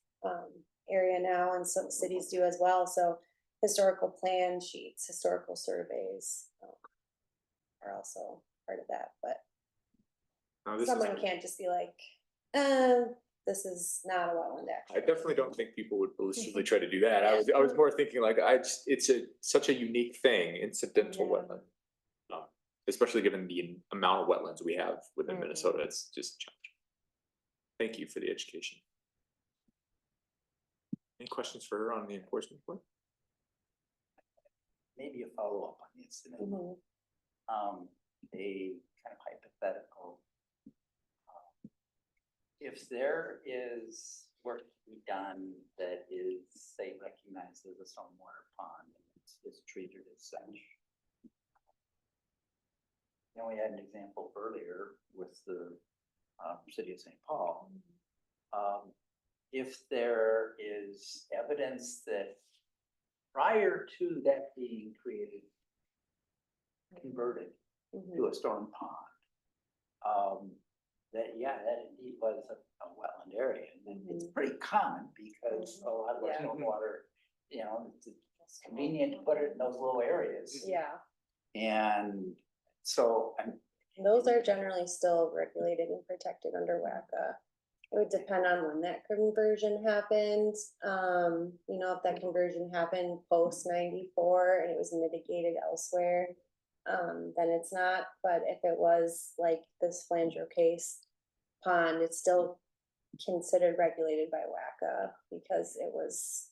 area now, and some cities do as well. So historical plan sheets, historical surveys are also part of that. But someone can't just be like, this is not a wetland action. I definitely don't think people would maliciously try to do that. I was more thinking like it's such a unique thing, incidental wetland. Especially given the amount of wetlands we have within Minnesota, it's just challenging. Thank you for the education. Any questions for her on the enforcement point? Maybe a follow-up on the incident. A kind of hypothetical. If there is work to be done that is, say, recognized as a stormwater pond and it's treated as such. You know, we had an example earlier with the city of St. Paul. If there is evidence that prior to that being created, converted to a storm pond, that indeed was a wetland area. And it's pretty common because a lot of our stormwater, you know, it's convenient to put it in those little areas. Yeah. And so Those are generally still regulated and protected under WACA. It would depend on when that conversion happened. You know, if that conversion happened post 94 and it was mitigated elsewhere, then it's not. But if it was like this flanger case pond, it's still considered regulated by WACA because it was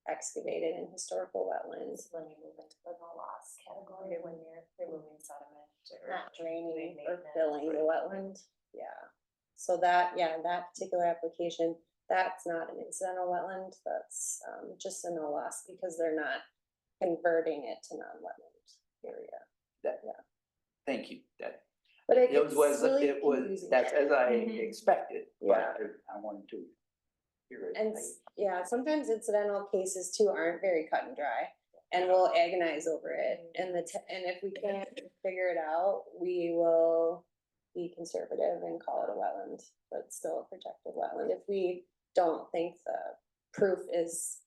excavated in historical wetlands. When you move into the no loss category, when you're removing sediment or. Not draining or maintenance, filling the right. wetland, yeah. So that, yeah, that particular application, that's not an incidental wetland, that's just a no loss because they're not converting it to non-wetland area. That, Yeah. thank you, that, But it it's was, really it was, confusing. that's as I Mhm. expected, Yeah. but I wanted to hear it. And yeah, sometimes incidental cases too aren't very cut and dry. And we'll agonize over it and and if we can't figure it out, we will be conservative and call it a wetland, but still a protected wetland. If we don't think the proof is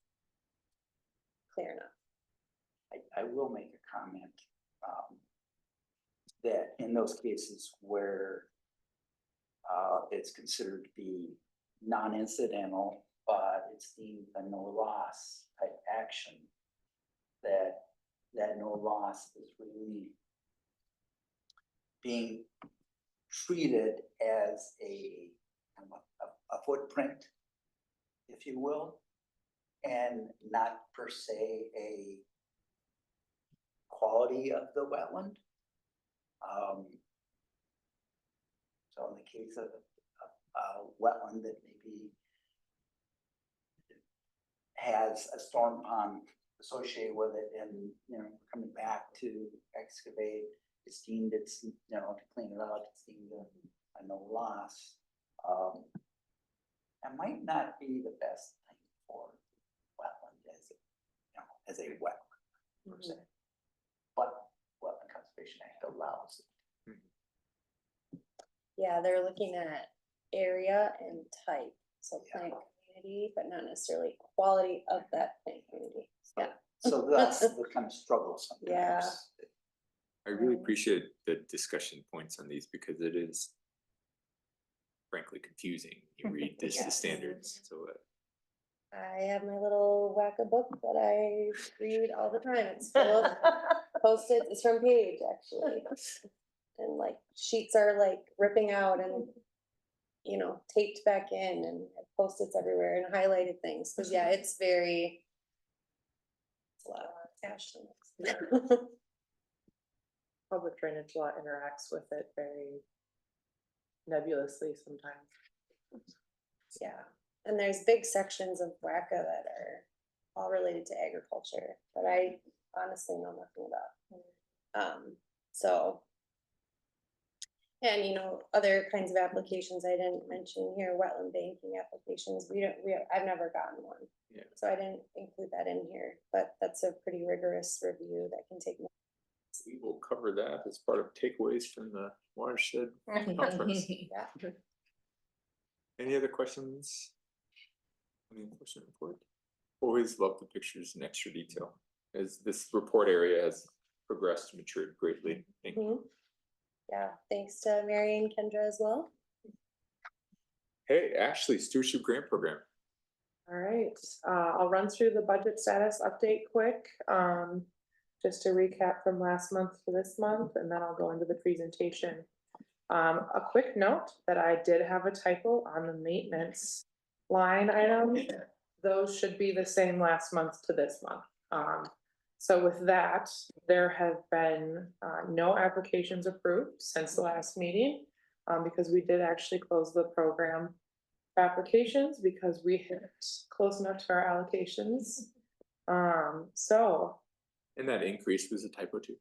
clear enough. I will make a comment, that in those cases where it's considered to be non-incidental, but it's deemed a no loss type action, that no loss is really being treated as a footprint, if you will, and not per se a quality of the wetland. So in the case of a wetland that maybe has a storm pond associated with it and, you know, coming back to excavate, it's deemed, it's, you know, to clean it out, it's deemed a no loss. That might not be the best thing for wetland as, you know, as a wetland per se. But Wetland Conservation Act allows it. Yeah, they're looking at area and type, so Yeah. plant community, but not necessarily quality of that plant community. Yeah. So that's the kind of struggle sometimes. Yeah. I really appreciate the discussion points on these because it is frankly confusing. You read this, the Yes. standards, so I have my little WACA book that I read all the time. It's full of Post-its. It's from Page, actually. And like sheets are like ripping out and, you know, taped back in and Post-its everywhere and highlighted things. Cause yeah, it's very, it's a lot of passion. Public drainage law interacts with it very nebulously sometimes. Yeah, and there's big sections of WACA that are all related to agriculture, that I honestly know nothing about. So. And you know, other kinds of applications I didn't mention here, wetland banking applications, I've never gotten one. Yeah. So I didn't include that in here, but that's a pretty rigorous review that can take. we will cover that as part of takeaways from the watershed conference. Yeah. Any other questions? On the enforcement report? Always love the pictures in extra detail, as this report area has progressed and matured greatly. Thank you. Mhm. Yeah, thanks to Mary and Kendra as well. Hey, Ashley, Stewardship Grant Program. All right, I'll run through the budget status update quick, just to recap from last month to this month, and then I'll go into the presentation. A quick note that I did have a typo on the maintenance line item. Those should be the same last month to this month. So with that, there have been no applications approved since the last meeting, because we did actually close the program applications because we hit close enough to our allocations. So And that increase was a typo too.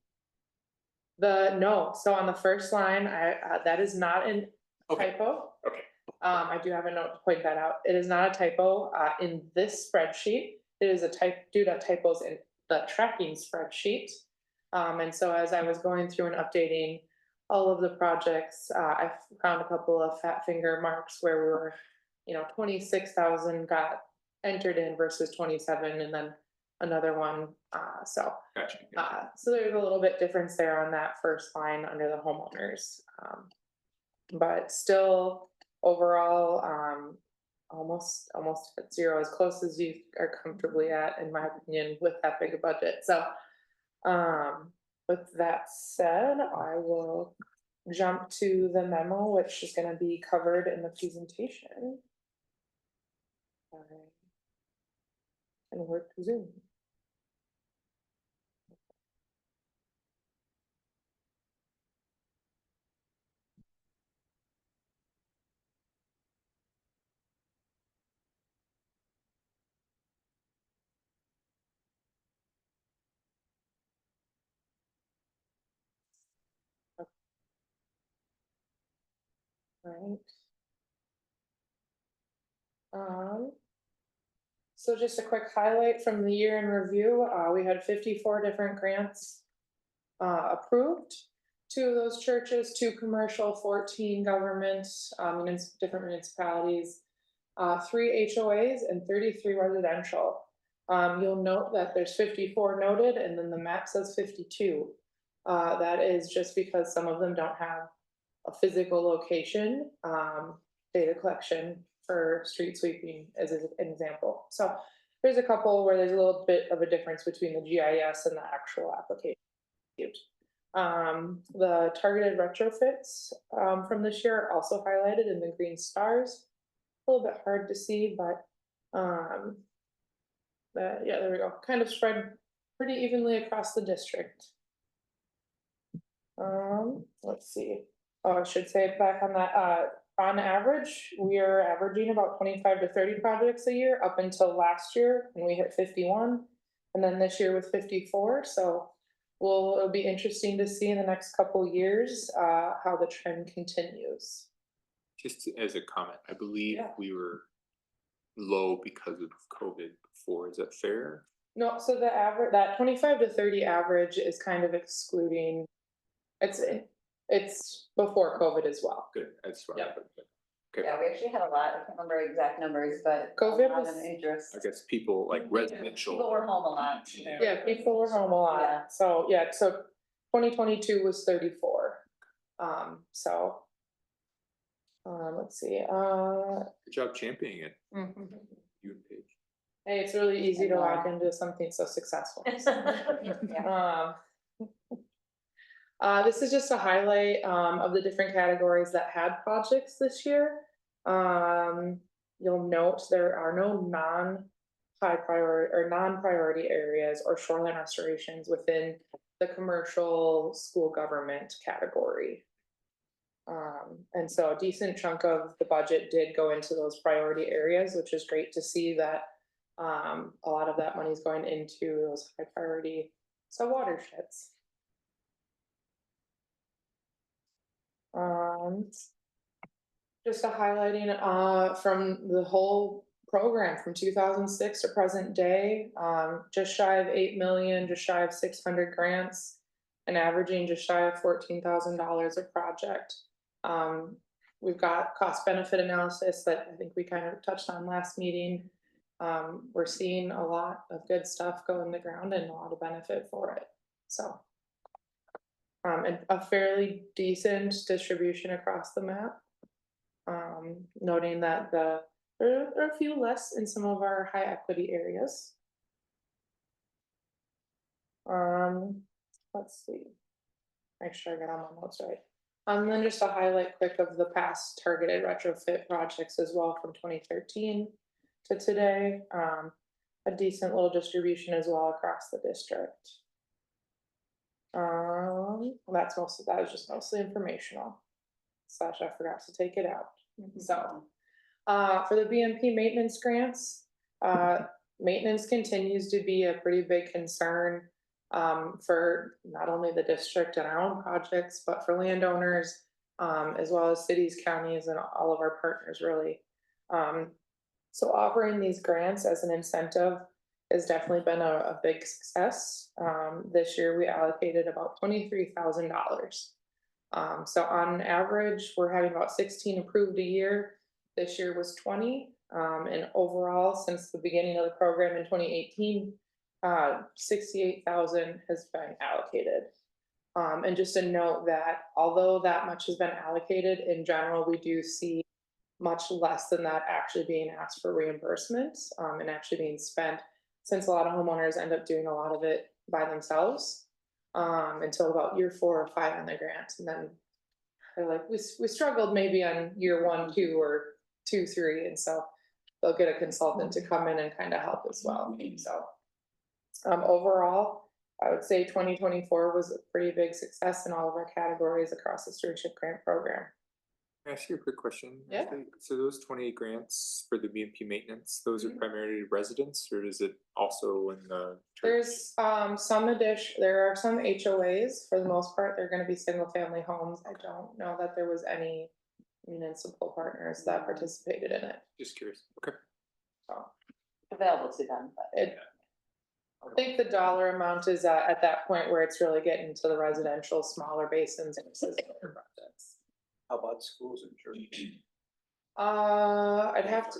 so on the first line, that is not a Okay. typo. Okay. I do have a note to point that out. It is not a typo in this spreadsheet. It is a due to typos in the tracking spreadsheet. And so as I was going through and updating all of the projects, I found a couple of fat finger marks where we were, 26,000 got entered in versus 27, and then another one, so. Gotcha. So there's a little bit difference there on that first line under the homeowners. But still overall, almost at zero, as close as you are comfortably at, in my opinion, with that big a budget. So, with that said, I will jump to the memo, which is gonna be covered in the presentation. And work to Zoom. Right. So just a quick highlight from the year in review, we had 54 different grants approved. 2 of those churches, 2 commercial, 14 government, different municipalities, 3 HOAs and 33 residential. You'll note that there's 54 noted and then the map says 52. That is just because some of them don't have a physical location, data collection for street sweeping as an example. So there's a couple where there's a little bit of a difference between the GIS and the actual application. The targeted retrofits from this year are also highlighted in the green stars. A little bit hard to see, but yeah, there we go. Kind of spread pretty evenly across the district. Let's see. Oh, I should say back on that, on average, we are averaging about 25 to 30 projects a year up until last year when we hit 51. And then this year with 54. So it'll be interesting to see in the next couple of years how the trend continues. Just as a comment, I believe Yeah. we were low because of COVID before. Is that fair? No, so the average, that 25 to 30 average is kind of excluding, it's before COVID as well. Good. That's what. Yeah. Okay. Yeah, we actually had a lot, I can't remember exact numbers, but. COVID a lot was- of interest. I guess people like residential. People were home a lot. Yeah, people were home a lot. Yeah. So, yeah, so 2022 was 34. So, let's see, Good job championing it, you and Paige. hey, it's really easy And to Lauren. walk into something so successful. Yeah. This is just a highlight of the different categories that had projects this year. You'll note there are no non-high priority or non-priority areas or shoreline restorations within the commercial school government category. And so a decent chunk of the budget did go into those priority areas, which is great to see that a lot of that money is going into those high priority watersheds. Just a highlighting from the whole program from 2006 to present day, just shy of 8 million, just shy of 600 grants, and averaging just shy of $14,000 a project. We've got cost benefit analysis that I think we kind of touched on last meeting. We're seeing a lot of good stuff go in the ground and a lot of benefit for it. So, and a fairly decent distribution across the map. Noting that there are a few less in some of our high equity areas. Let's see. Make sure I got all my notes right. And then just a highlight quick of the past targeted retrofit projects as well from 2013 to today. A decent little distribution as well across the district. That was just mostly informational. / I forgot to take it out. So, for the BMP maintenance grants, maintenance continues to be a pretty big concern for not only the district and our own projects, but for landowners, as well as cities, counties, and all of our partners really. So offering these grants as an incentive has definitely been a big success. This year we allocated about $23,000. So on average, we're having about 16 approved a year. This year was 20. And overall, since the beginning of the program in 2018, 68,000 has been allocated. And just a note that although that much has been allocated, in general, we do see much less than that actually being asked for reimbursement, and actually being spent, since a lot of homeowners end up doing a lot of it by themselves, until about year 4 or 5 on the grant, and then they're like, we struggled maybe on year 1, 2, or 2, 3, and so they'll get a consultant to come in and kind of help as well, so. Overall, I would say 2024 was a pretty big success in all of our categories across the stewardship grant program. Can I ask you a quick question? Yeah. Ashley? So those 28 grants for the BMP maintenance, those are Mhm. primarily residents, or is it also in the? church? There's there are some HOAs, for the most part, they're gonna be single family homes. I don't know that there was any municipal partners that participated in it, Just curious. Okay. so. Available to them, but. I think the dollar amount is at that point where it's really getting to the residential, smaller basins versus other projects. How about schools and churches? I'd have to,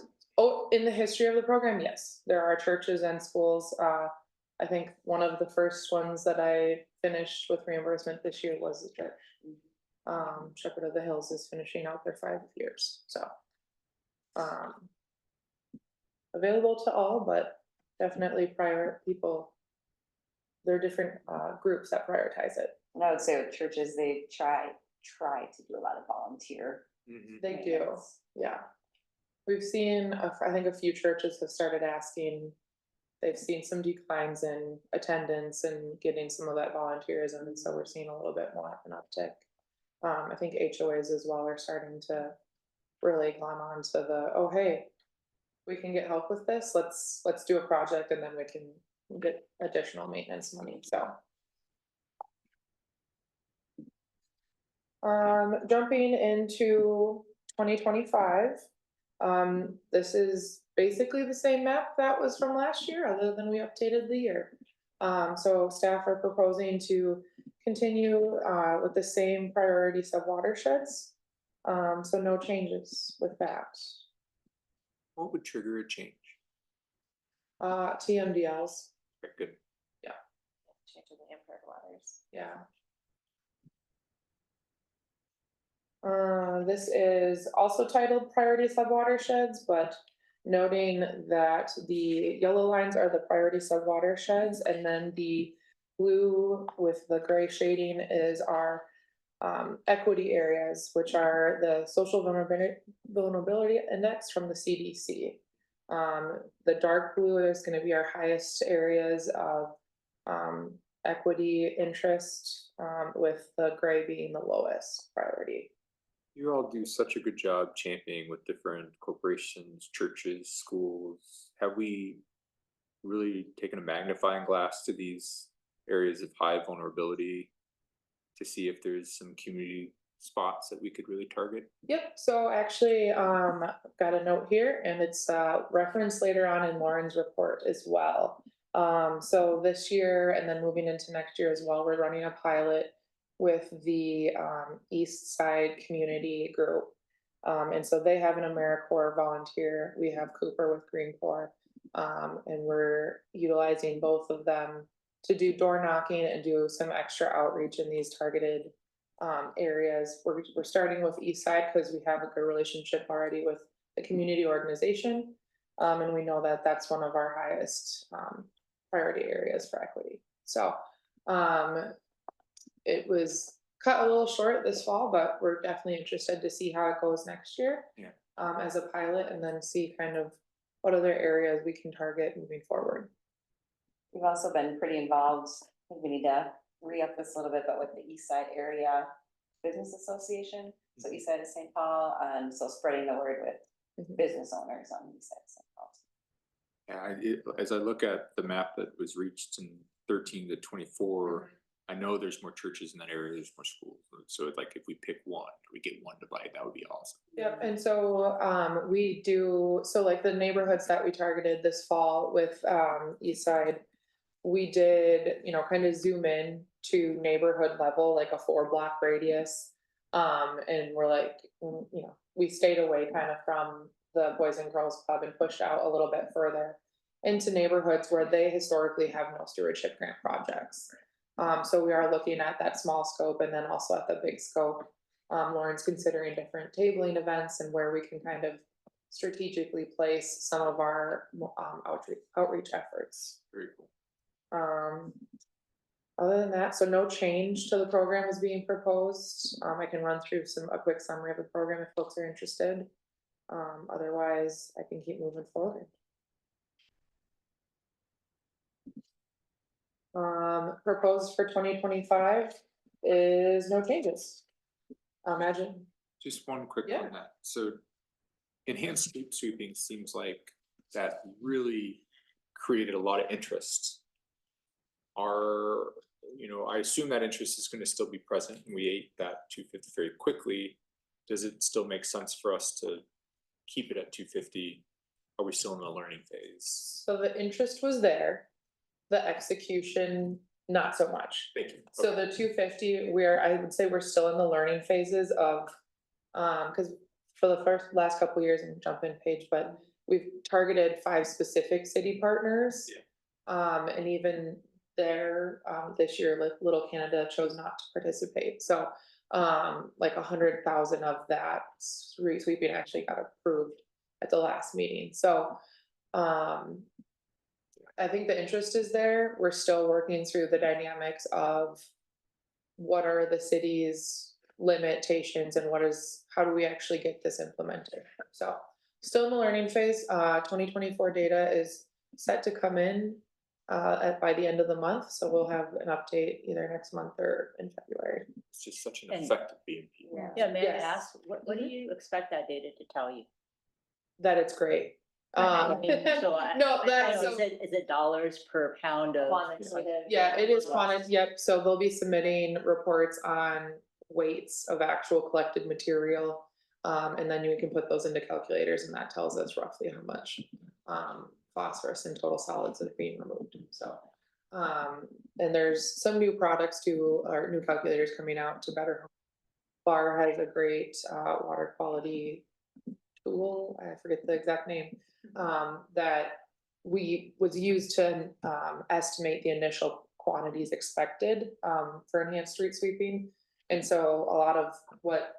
in the history of the program, yes, there are churches and schools. I think one of the first ones that I finished with reimbursement this year was the church. Shepherd of the Hills is finishing out their 5 years, so. Available to all, but definitely people. There are different groups that prioritize it. And I would say with churches, they try to do a lot of volunteer. Mhm. They do, yeah. We've seen, I think a few churches have started asking, they've seen some declines in attendance and getting some of that volunteerism, and so we're seeing a little bit more of an uptick. I think HOAs as well are starting to really glom on to the, oh, hey, we can get help with this, let's do a project and then we can get additional maintenance money, so. Jumping into 2025, this is basically the same map that was from last year, other than we updated the year. So staff are proposing to continue with the same priority sub-watersheds. So no changes with that. What would trigger a change? TMDLs, Okay, good. Change of the impaired waters. yeah. This is also titled priority sub-watersheds, but noting that the yellow lines are the priority sub-watersheds, and then the blue with the gray shading is our equity areas, which are the social vulnerability index from the CDC. The dark blue is going to be our highest areas of equity interest, with the gray being the lowest priority. You all do such a good job championing with different corporations, churches, schools. Have we really taken a magnifying glass to these areas of high vulnerability to see if there's some community spots that we could really target? Yep, so actually, I've got a note here and it's referenced later on in Lauren's report as well. So this year and then moving into next year as well, we're running a pilot with the East Side Community Group. And so they have an AmeriCorps volunteer, we have Cooper with Green Corps, and we're utilizing both of them to do door knocking and do some extra outreach in these targeted areas. We're starting with East Side because we have a good relationship already with the community organization, and we know that that's one of our highest priority areas for equity. So it was cut a little short this fall, but we're definitely interested to see how it goes next year. Yeah. As a pilot, and then see kind of what other areas we can target moving forward. We've also been pretty involved, I think we need to re-up this a little bit, but with the East Side Area Business Association, so East Side of St. Paul, so spreading the word with business owners on the East Side of St. Paul. Yeah, as I look at the map that was reached in 13 to 24, I know there's more churches in that area, there's more schools. So like if we pick one, we get one to bite, that would be awesome. Yep, and so we do, so like the neighborhoods that we targeted this fall with East Side, we did, kind of zoom in to neighborhood level, like a 4-block radius. And we're like, we stayed away kind of from the Boys and Girls Club and pushed out a little bit further. into neighborhoods where they historically have no stewardship grant projects. So we are looking at that small scope and then also at the big scope. Lauren's considering different tabling events and where we can kind of strategically place some of our outreach efforts. Very cool. Other than that, so no change to the program is being proposed. I can run through a quick summary of the program if folks are interested. Otherwise, I can keep moving forward. Proposed for 2025 is no changes. Imagine. Just one quick Yeah. on that. So enhanced street sweeping seems like that really created a lot of interest. I assume that interest is going to still be present and we ate that 250 very quickly. Does it still make sense for us to keep it at 250? Are we still in the learning phase? So the interest was there, the execution, not so much. Thank you. So the 250, I would say we're still in the learning phases of, because for the last couple of years, and jump in Paige, but we've targeted 5 specific city partners. Yeah. And even there, this year, like Little Canada chose not to participate. So like 100,000 of that street sweeping actually got approved at the last meeting. So I think the interest is there. We're still working through the dynamics of what are the city's limitations and how do we actually get this implemented? So still in the learning phase. 2024 data is set to come in by the end of the month. So we'll have an update either next month or in February. It's just such an And- effective BMP. Yeah, may I Yes. ask, what do you expect that data to tell you? That it's great. I mean, so No, I that's know, is it dollars per pound of? Quantitative. Yeah, it is quantitative, yep, so they'll be submitting reports on weights of actual collected material. And then you can put those into calculators and that tells us roughly how much phosphorus and total solids are being removed, so. And there's some new products too, or new calculators coming out to better. Bar has a great water quality tool, I forget the exact name, that was used to estimate the initial quantities expected for enhanced street sweeping. And so a lot of what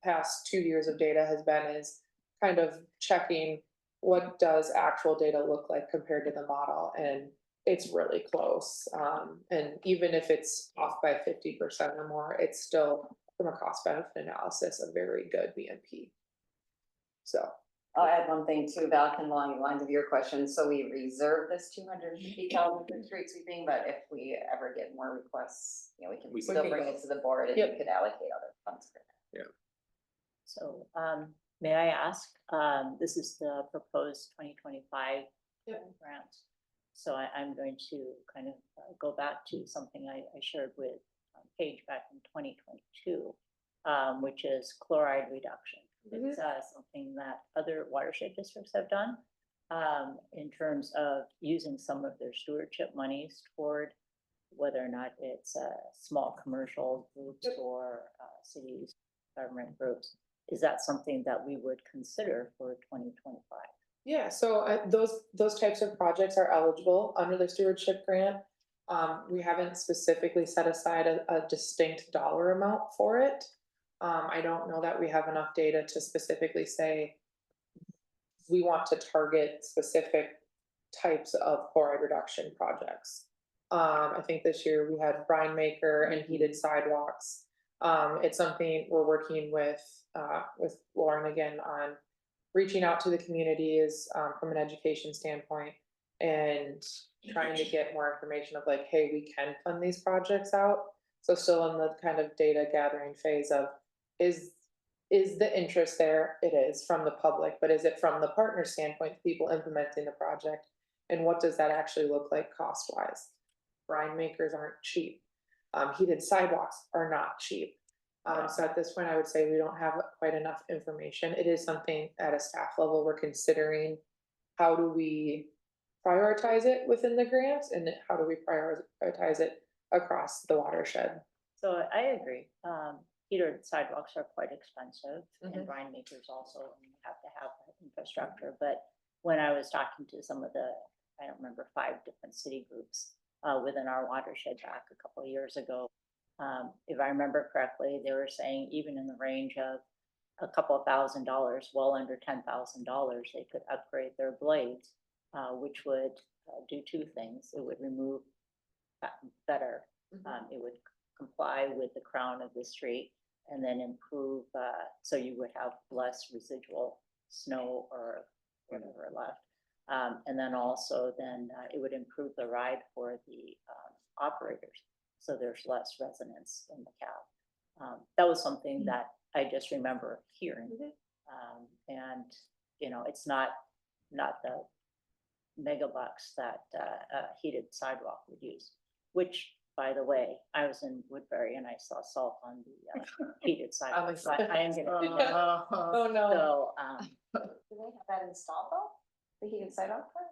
past 2 years of data has been is kind of checking what does actual data look like compared to the model, and it's really close. And even if it's off by 50% or more, it's still, from a cost benefit analysis, a very good BMP. So. I'll add one thing too, Val, along the lines of your question. So we reserve this 250,000 for street sweeping, but if we ever get more requests, we can We still can bring go. it to the board and Yep. we could allocate other funds for that. So, may I ask, this is the proposed 2025 grant. So I'm going to kind of go back to something I shared with Paige back in 2022, which is chloride reduction. It's something that other watershed districts have done in terms of using some of their stewardship monies toward whether or not it's small commercial groups or cities, government groups. Is that something that we would consider for 2025? Yeah, so those types of projects are eligible under the stewardship grant. We haven't specifically set aside a distinct dollar amount for it. I don't know that we have enough data to specifically say we want to target specific types of chloride reduction projects. I think this year we had brine maker and heated sidewalks. It's something we're working with Lauren again on reaching out to the communities from an education standpoint and trying to get more information of like, hey, we can fund these projects out. So still in the kind of data gathering phase of is the interest there? It is from the public, but is it from the partner standpoint, people implementing the project? And what does that actually look like cost wise? Brine makers aren't cheap. Heated sidewalks are not cheap. So at this point, I would say we don't have quite enough information. It is something at a staff level we're considering. How do we prioritize it within the grants, and how do we prioritize it across the watershed? So I agree. Heated sidewalks are quite expensive Mhm. and brine makers also, and you have to have infrastructure. But when I was talking to some of the I don't remember, 5 different city groups within our watershed back a couple of years ago. If I remember correctly, they were saying even in the range of a couple of $1,000s, well under $10,000, they could upgrade their blades, which would do 2 things. It would remove better, it would comply with the crown of the street, and then improve, so you would have less residual snow or whatever left. And then also it would improve the ride for the operators, so there's less resonance in the cab. That was something that I just remember hearing. And, you know, it's not the mega bucks that a heated sidewalk would use, which, by the way, I was in Woodbury and I saw salt on the heated sidewalk. So I am gonna. Oh, no. So, Do they have that installed though? The heated sidewalk part?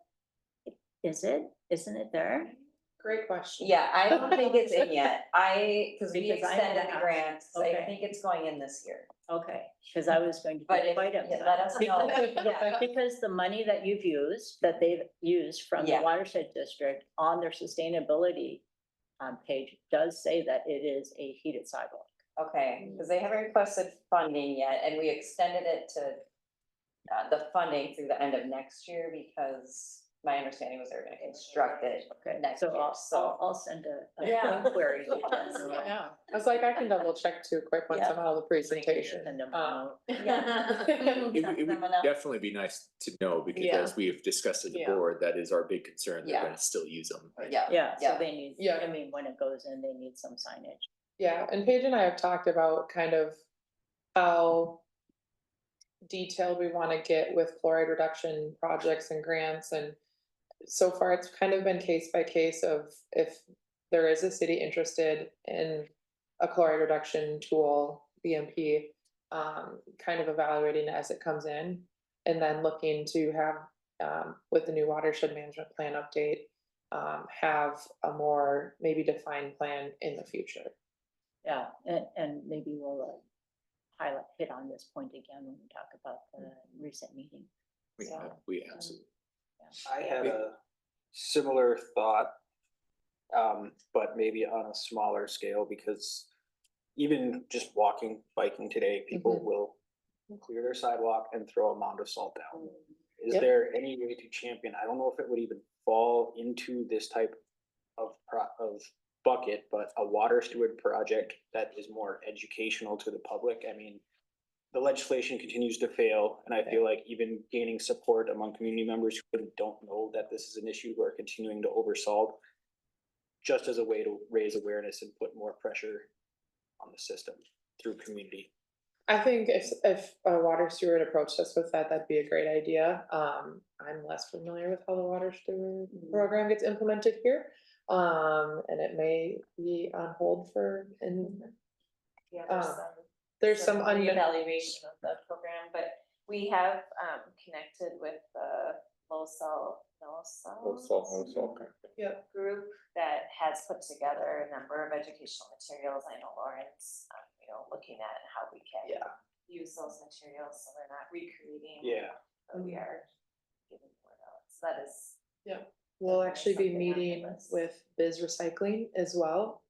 is it? Isn't it there? Great question. Yeah, I don't think it's in yet. Cause we Because I extended the asked. grants. I Okay. think it's going in this year. Okay, because I was going to But be if- quite yeah, upset. let us know. Because- Because the money that you've used, that they've used from the Yeah. watershed district on their sustainability page does say that it is a heated sidewalk. Okay, because they haven't requested funding yet, and we extended it to the funding through the end of next year, because my understanding was they were gonna construct it Okay, next so year, I'll send a Yeah. inquiry. Yeah, I was like, I can double check too quick once Yeah. I'm out of the presentation. Send them Um, out. Yeah. It would definitely be nice to know, because Yeah. as we've discussed at the Yeah. board, that is our big concern. They're Yeah. gonna still use them. Yeah. Yeah, so Yeah. they need, Yeah. I mean, when it goes in, they need some signage. Yeah, and Paige and I have talked about kind of how detailed we want to get with chloride reduction projects and grants, and so far it's kind of been case by case of if there is a city interested in a chloride reduction tool, BMP, kind of evaluating as it comes in, and then looking to have, with the new watershed management plan update, have a more maybe defined plan in the future. Yeah, and maybe we'll hit on this point again when we talk about the recent meeting. We absolutely. I had a similar thought, but maybe on a smaller scale, because even just walking, biking today, people will clear their sidewalk and throw a mound of salt down. Is Yep. there any way to champion? I don't know if it would even fall into this type of bucket, but a water steward project that is more educational to the public. I mean, the legislation continues to fail, and I feel like even gaining support among community members who don't know that this is an issue, who are continuing to oversolve, just as a way to raise awareness and put more pressure on the system through community. I think if a water steward approached us with that, that'd be a great idea. I'm less familiar with how the water steward program gets implemented here. And it may be on hold there's some reevaluation of the program, but we have connected with the low salt group that has put together a number of educational materials. I know Lauren's, looking at how we can use those materials, so we're not recreating. But we are giving more out. So that is. We'll actually be something on the meeting list. with Biz Recycling as well,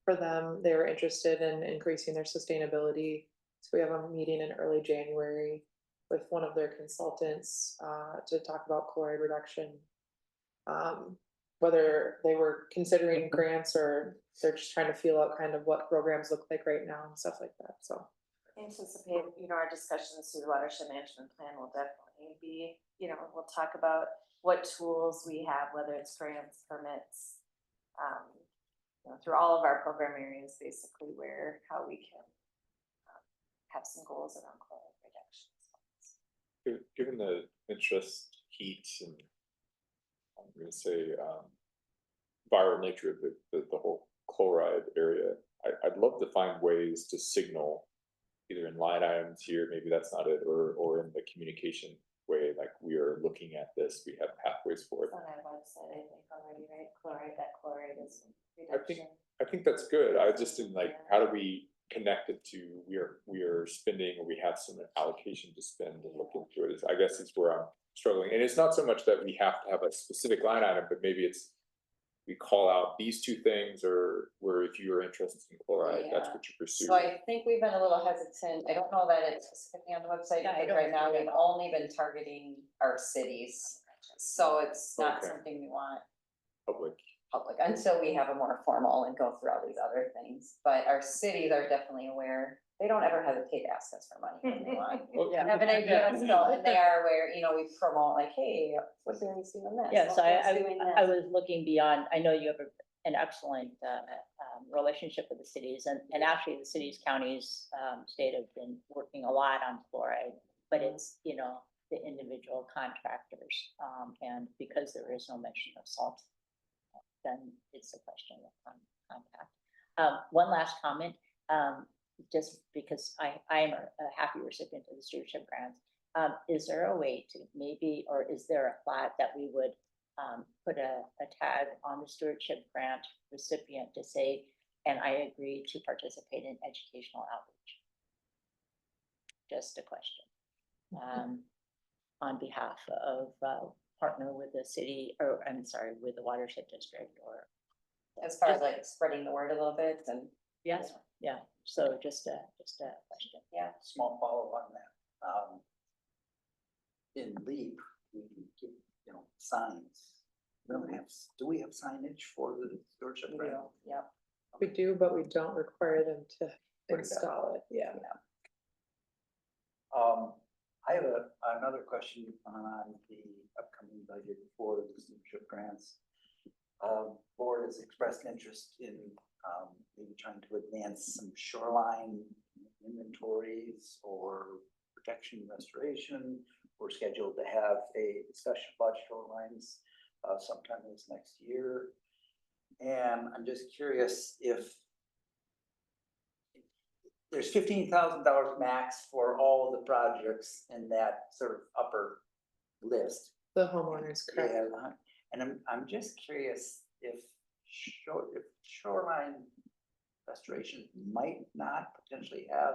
for them, they were interested in increasing their sustainability. So we have a meeting in early January with one of their consultants, to talk about chloride reduction. Whether they were considering grants or they're just trying to feel out kind of what programs look like right now and stuff like that, so. Anticipate, our discussions through the watershed management plan will definitely be, we'll talk about what tools we have, whether it's grants, permits, through all of our program areas, basically how we can have some goals around chloride reduction. Given the interest, heat, and I'm gonna say viral nature of the whole chloride area, I'd love to find ways to signal either in line items here, maybe that's not it, or in the communication way, like we are looking at this, we have pathways for it. On our website, I think already, right? Chloride is reduction. I think that's good. I just didn't like, how do we connect it to, we are spending, or we have some allocation to spend and look into it. I guess it's where struggling, and it's not so much that we have to have a specific line item, but maybe it's. We call out these two things, or where if you are interested in chloride, that's what you pursue. So I think we've been a little hesitant. I don't know that it's specifically on the website, Yeah, I but don't right now know. we've only been targeting our cities. So it's not Okay. something we want Public. public until we have a more formal and go through all these other things. But our cities are definitely aware. They don't ever hesitate to ask us for money when they want. Well, Have an idea, so, and they are aware, you know, we promote like, hey, what's doing this, doing this? Yeah, so What's doing I this? was looking beyond, I know you have an excellent relationship with the cities, and actually the cities, counties, state have been working a lot on fluoride, but it's, you know, the individual contractors, and because there is no mention of salt, then it's a question of contact. One last comment, just because I am a happy recipient of the stewardship grants. Is there a way to maybe, or is there a thought that we would put a tag on the stewardship grant recipient to say, and I agree to participate in educational outreach? Just a question. On behalf of partner with the city, or I'm sorry, with the watershed district, or. As far as like spreading the word a little bit and. Yes, yeah, so just a question. Yeah. Small follow on that. In LEAP, we give, signs. Do we have signage for the stewardship We grant? do, yep. We do, but we don't require them to install it, yeah. I have another question on the upcoming budget for the stewardship grants. Board has expressed interest in maybe trying to advance some shoreline inventories or protection restoration. We're scheduled to have a discussion about shorelines sometime this next year. And I'm just curious if there's $15,000 max for all of the projects in that sort of upper list. The homeowners, correct. Yeah, and I'm just curious if shoreline restoration might not potentially have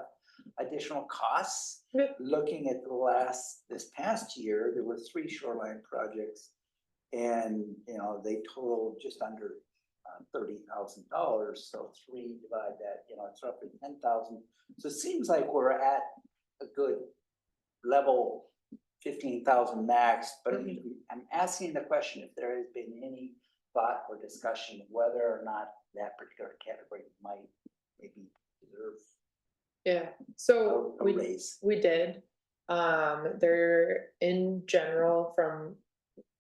additional costs. Yep. Looking at this past year, there were 3 shoreline projects, and they totaled just under $30,000. So 3 divide that, it's roughly 10,000. So it seems like we're at a good level, 15,000 max. But I'm asking the question if there has been any thought or discussion whether or not that particular category might maybe deserve Yeah, so a raise. we did. They're in general, from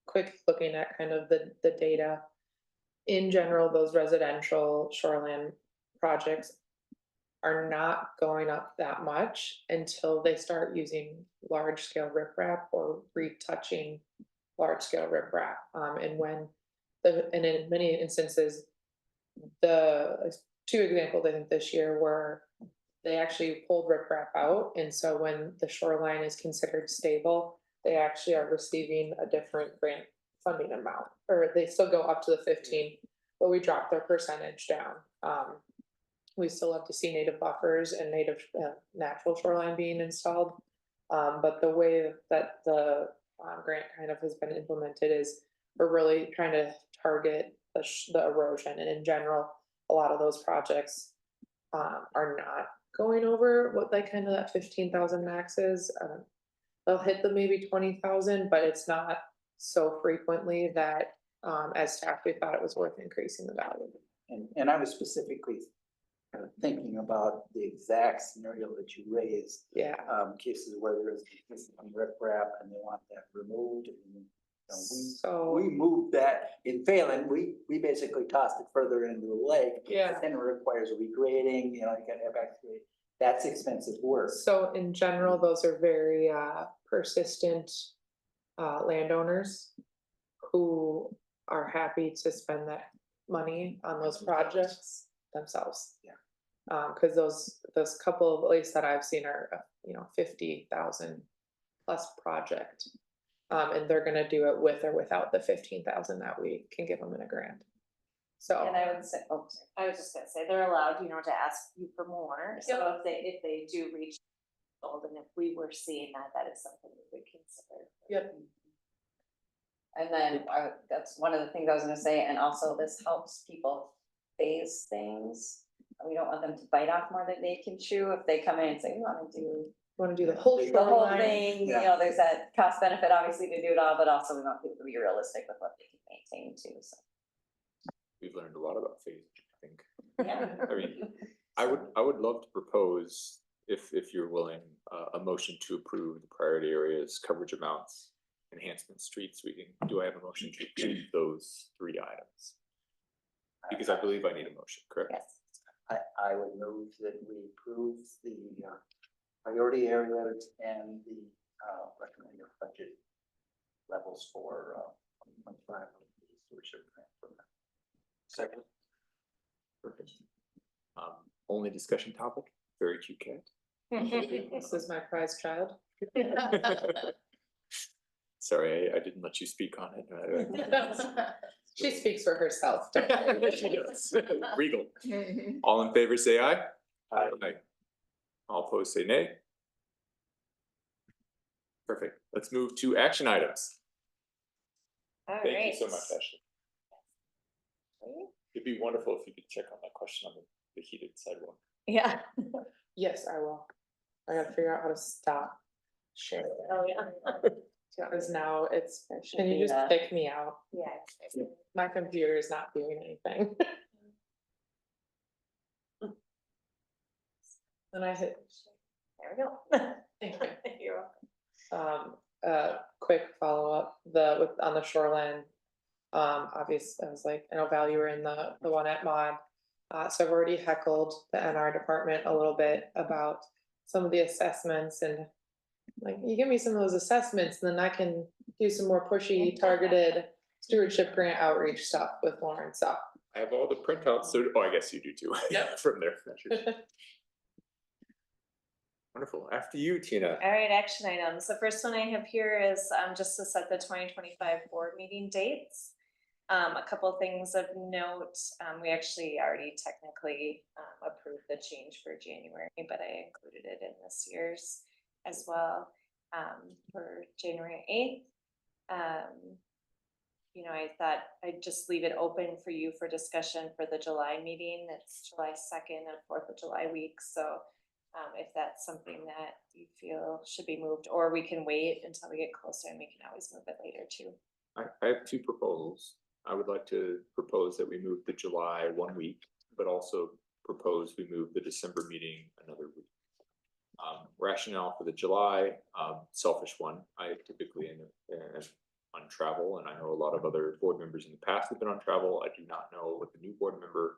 quick looking at kind of the data. In general, those residential shoreline projects are not going up that much until they start using large scale riprap or retouching large scale riprap. And in many instances, the 2 examples I think this year were they actually pulled riprap out, and so when the shoreline is considered stable, they actually are receiving a different grant funding amount, or they still go up to the 15, but we dropped their percentage down. We still have to see native buffers and native natural shoreline being installed. But the way that the grant kind of has been implemented is we're really trying to target the erosion, and in general, a lot of those projects are not going over what that 15,000 max is. They'll hit the maybe 20,000, but it's not so frequently that as staff, we thought it was worth increasing the value. And I was specifically thinking about the exact scenario that you raised. Yeah. Cases where there's riprap and they want that removed. And, So we moved that in Phelan. We basically tossed it further into the lake. Yeah. Then it requires regrading. You gotta have excavate. That's expensive work. So in general, those are very persistent landowners who are happy to spend that money on those projects themselves. Yeah. Cause those couple of, at least that I've seen, are 50,000 plus project. And they're gonna do it with or without the 15,000 that we can give them in a grant. So. And I would say, I was just gonna say, they're allowed, to ask you for more, so if they do reach gold, and if we were seeing that is something we would consider. Yep. And then that's one of the things I was gonna say, and also this helps people phase things. We don't want them to bite off more than they can chew if they come in and say, we wanna do Want to do the whole the whole shoreline? thing, you know, there's that cost benefit obviously to do it all, but also we want people to be realistic with what they can maintain too, so. We've learned a lot about phasing, I think. Yeah. I mean, I would love to propose, if you're willing, a motion to approve the priority areas, coverage amounts, enhancement streets. Do I have a motion to approve those 3 items? Because I believe I need a motion, correct? Yes. I would move that we approve the priority areas and the recommended budget levels for 2025 stewardship grant program. Second. Perfect. Only discussion topic, very cute cat. This is my prized child. Sorry, I didn't let you speak on it. She speaks for herself. She does. Regal. All in favor, say aye. Aye. All opposed, say nay. Perfect. Let's move to action items. All Thank you right. so much, Ashley. It'd be wonderful if you could check on that question on the heated sidewalk. Yeah. Yes, I will. I gotta figure out how to stop sharing. Oh, yeah. Because now it's, That should can you be just the- pick me out? Yeah. My computer is not doing anything. Then I hit, There we go. thank you. You're welcome. Quick follow-up, on the shoreline. Obvious, I was like, I know Val, you were in the one at Mod. So I've already heckled the NR department a little bit about some of the assessments and like, you give me some of those assessments, and then I can do some more pushy, targeted stewardship grant outreach stuff with Lauren, so. I have all the printouts, so, I guess you do too. Yep. From there. Wonderful. After you, Tina. All right, action items. The first one I have here is just to set the 2025 board meeting dates. A couple things of note, we actually already technically approved the change for January, but I included it in this year's as well, for January 8th. You know, I thought I'd just leave it open for you for discussion for the July meeting. It's July 2nd and 4th of July week, so if that's something that you feel should be moved, or we can wait until we get closer and we can always move it later too. I have 2 proposals. I would like to propose that we move the July 1 week, but also propose we move the December meeting another week. Rationale for the July, selfish one. I typically am on travel, and I know a lot of other board members in the past have been on travel. I do not know what the new board member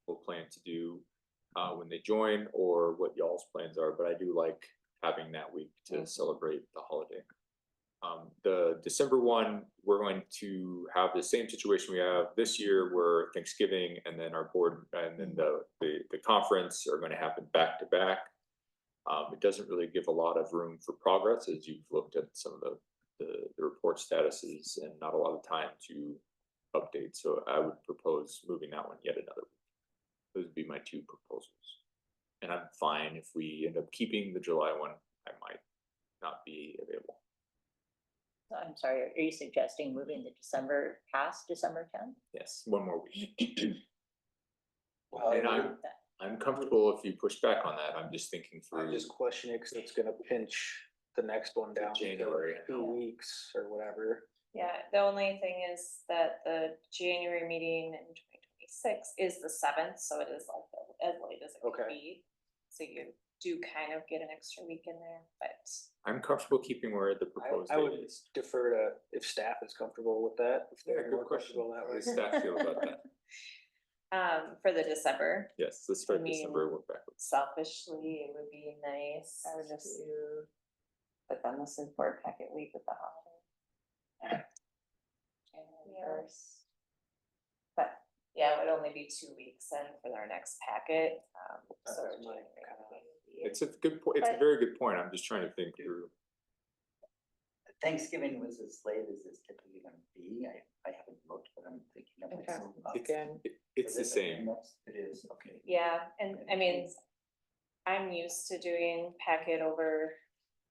will plan to do when they join, or what y'all's plans are, but I do like having that week to celebrate the holiday. The December one, we're going to have the same situation we have this year, where Thanksgiving and then our board and then the conference are going to happen back to back. It doesn't really give a lot of room for progress, as you've looked at some of the report statuses, and not a lot of time to update. So I would propose moving that one yet another week. Those would be my 2 proposals. And I'm fine if we end up keeping the July one. I might not be available. I'm sorry, are you suggesting moving the December past December 10th? Yes, 1 more week. Well, And I'm comfortable if you push back on that. I'm just thinking I through. just question it because it's gonna pinch the next one down to January. 2 weeks or whatever. Yeah, the only thing is that the January meeting in 2026 is the 7th, so it is like as late as it could Okay. be. So you do kind of get an extra week in there, but I'm comfortable keeping where the proposed I would date is. defer to if staff is comfortable with that. If Yeah, they're good more question. comfortable that How way. does staff feel about that? for the December, Yes, let's start I mean, December, work backwards. selfishly, it would be nice. I would just do, but then this is board packet week with the holiday. January Yeah. 1st. But yeah, it would only be 2 weeks then for our next packet. That So was my January kinda- would be- It's a good point. It's a But- very good point. I'm just trying to think through. Thanksgiving was as late as it's typically gonna be. I haven't looked, but I'm thinking of it. Okay. so, Again, It's the is it- same. It is, okay. Yeah, and I mean, I'm used to doing packet over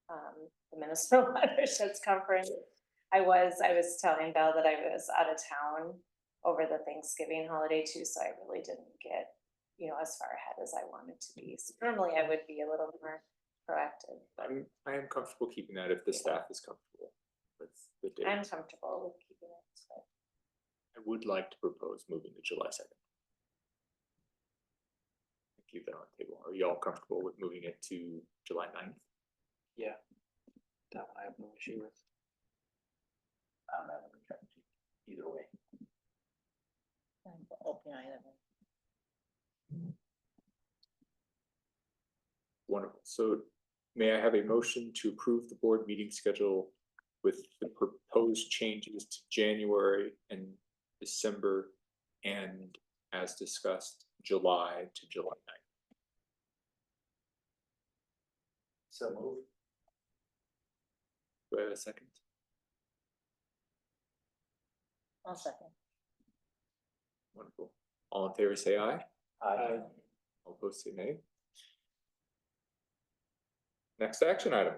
the Minnesota Watersheds Conference. I was telling Belle that I was out of town over the Thanksgiving holiday too, so I really didn't get, as far ahead as I wanted to be. So normally I would be a little more proactive, but I am comfortable keeping that if the staff is comfortable with the date. I'm comfortable with keeping it, but I would like to propose moving to July 2nd. Keep that on the table. Are you all comfortable with moving it to July 9th? Yeah. That one I have no issue with. I'm not gonna either way. Wonderful. So may I have a motion to approve the board meeting schedule with the proposed changes to January and December, and as discussed, July to July 9th? So move. Do I have a second? I'll second. Wonderful. All in favor, say aye. Aye. All opposed, say nay. Next action item.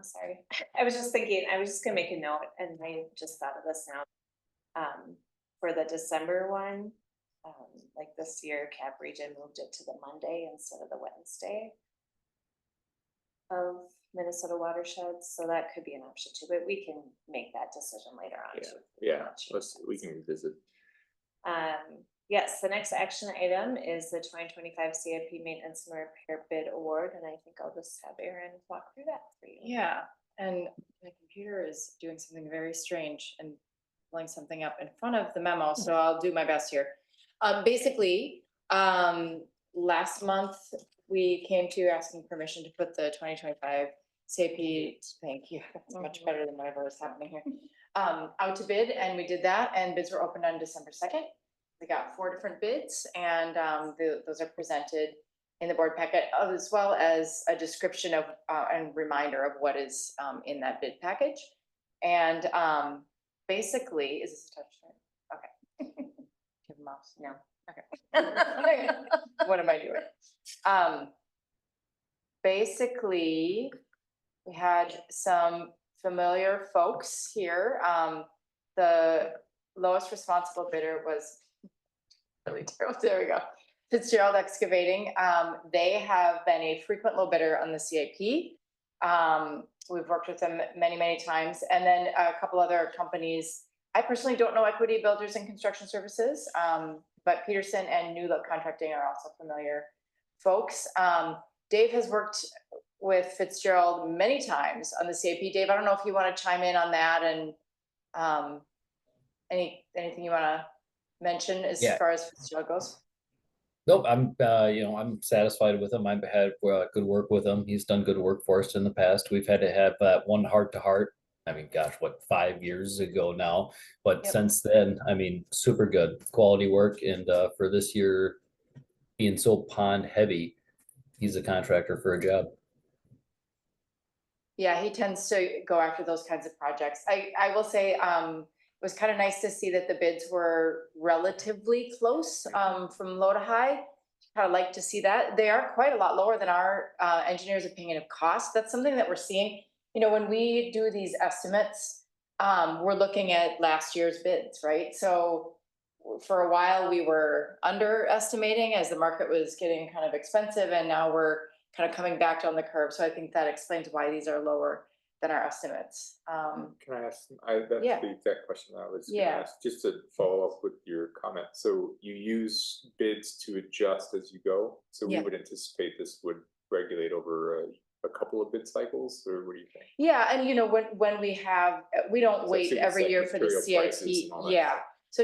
sorry, I was just thinking, I was just gonna make a note, and I just thought of this now. For the December one, like this year, Cap Region moved it to the Monday instead of the Wednesday of Minnesota watersheds, so that could be an option too, but we can make that decision later on too. Yeah, we can revisit. Yes, the next action item is the 2025 CIP Maintenance and Repair Bid Award, and I think I'll just have Erin walk through that for you. Yeah, and my computer is doing something very strange and pulling something up in front of the memo, so I'll do my best here. Basically, last month, we came to you asking permission to put the 2025 CIP, thank you, that's much better than whatever is happening here, out to bid, and we did that, and bids were opened on December 2nd. We got 4 different bids, and those are presented in the board packet, as well as a description of and reminder of what is in that bid package. And basically, is this a touch screen? Okay. Give a mouse. No. Okay. What am I doing? Basically, we had some familiar folks here. The lowest responsible bidder was really terrible. There we go. Fitzgerald Excavating. They have been a frequent low bidder on the CIP. We've worked with them many, many times. And then a couple other companies. I personally don't know Equity Builders and Construction Services, but Peterson and New Look Contracting are also familiar folks. Dave has worked with Fitzgerald many times on the CIP. Dave, I don't know if you want to chime in on that, and anything you want to mention as far as Fitzgerald goes? Nope, I'm satisfied with him. I've had good work with him. He's done good work for us in the past. We've had to have one heart-to-heart. I mean, gosh, what, 5 years ago now? But since then, I mean, super good quality work. And for this year being so pond heavy, he's a contractor for a job. Yeah, he tends to go after those kinds of projects. I will say, it was kind of nice to see that the bids were relatively close from low to high. Kind of like to see that. They are quite a lot lower than our engineer's opinion of cost. That's something that we're seeing. You know, when we do these estimates, we're looking at last year's bids, right? So for a while we were underestimating as the market was getting kind of expensive, and now we're kind of coming back down the curve. So I think that explains why these are lower than our estimates. Can I ask, that's yeah. the exact question I was gonna ask, just to follow up with your comment. So you use bids to adjust as you go? So we would anticipate this would regulate over a couple of bid cycles, or what do you think? Yeah, and you know, when we have, we don't wait every year for the CIP. Yeah, so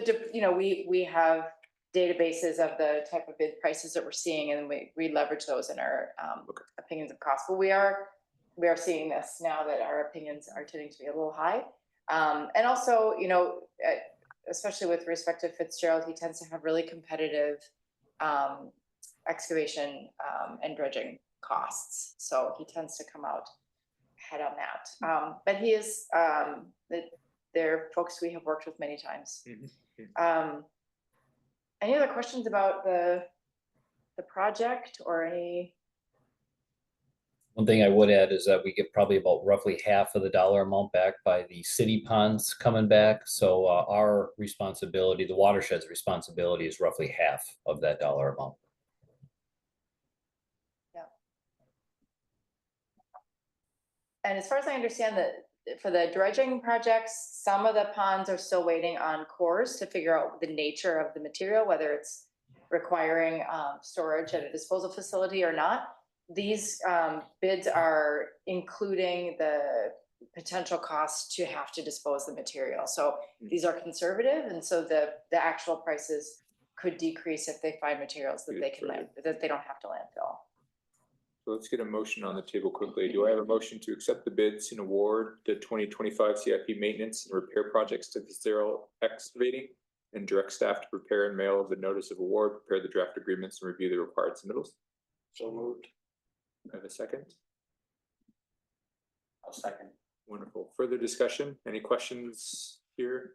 we have databases of the type of bid prices that we're seeing, and we leverage those in our opinions of cost. But we are seeing this now that our opinions are tending to be a little high. And also, you know, especially with respect to Fitzgerald, he tends to have really competitive excavation and dredging costs. So he tends to come out ahead on that. But he is, they're folks we have worked with many times. Any other questions about the project, or any? One thing I would add is that we get probably about roughly half of the dollar amount back by the city ponds coming back. So our responsibility, the watershed's responsibility is roughly half of that dollar amount. And as far as I understand that for the dredging projects, some of the ponds are still waiting on cores to figure out the nature of the material, whether it's requiring storage at a disposal facility or not. These bids are including the potential cost to have to dispose the material. So these are conservative, and so the actual prices could decrease if they find materials that they can that they don't have to landfill. So let's get a motion on the table quickly. Do I have a motion to accept the bids and award the 2025 CIP maintenance and repair projects to Zero Excavating and direct staff to prepare and mail the notice of award, prepare the draft agreements, and review the required submittals? So moved. I have a second. I'll second. Wonderful. Further discussion? Any questions here?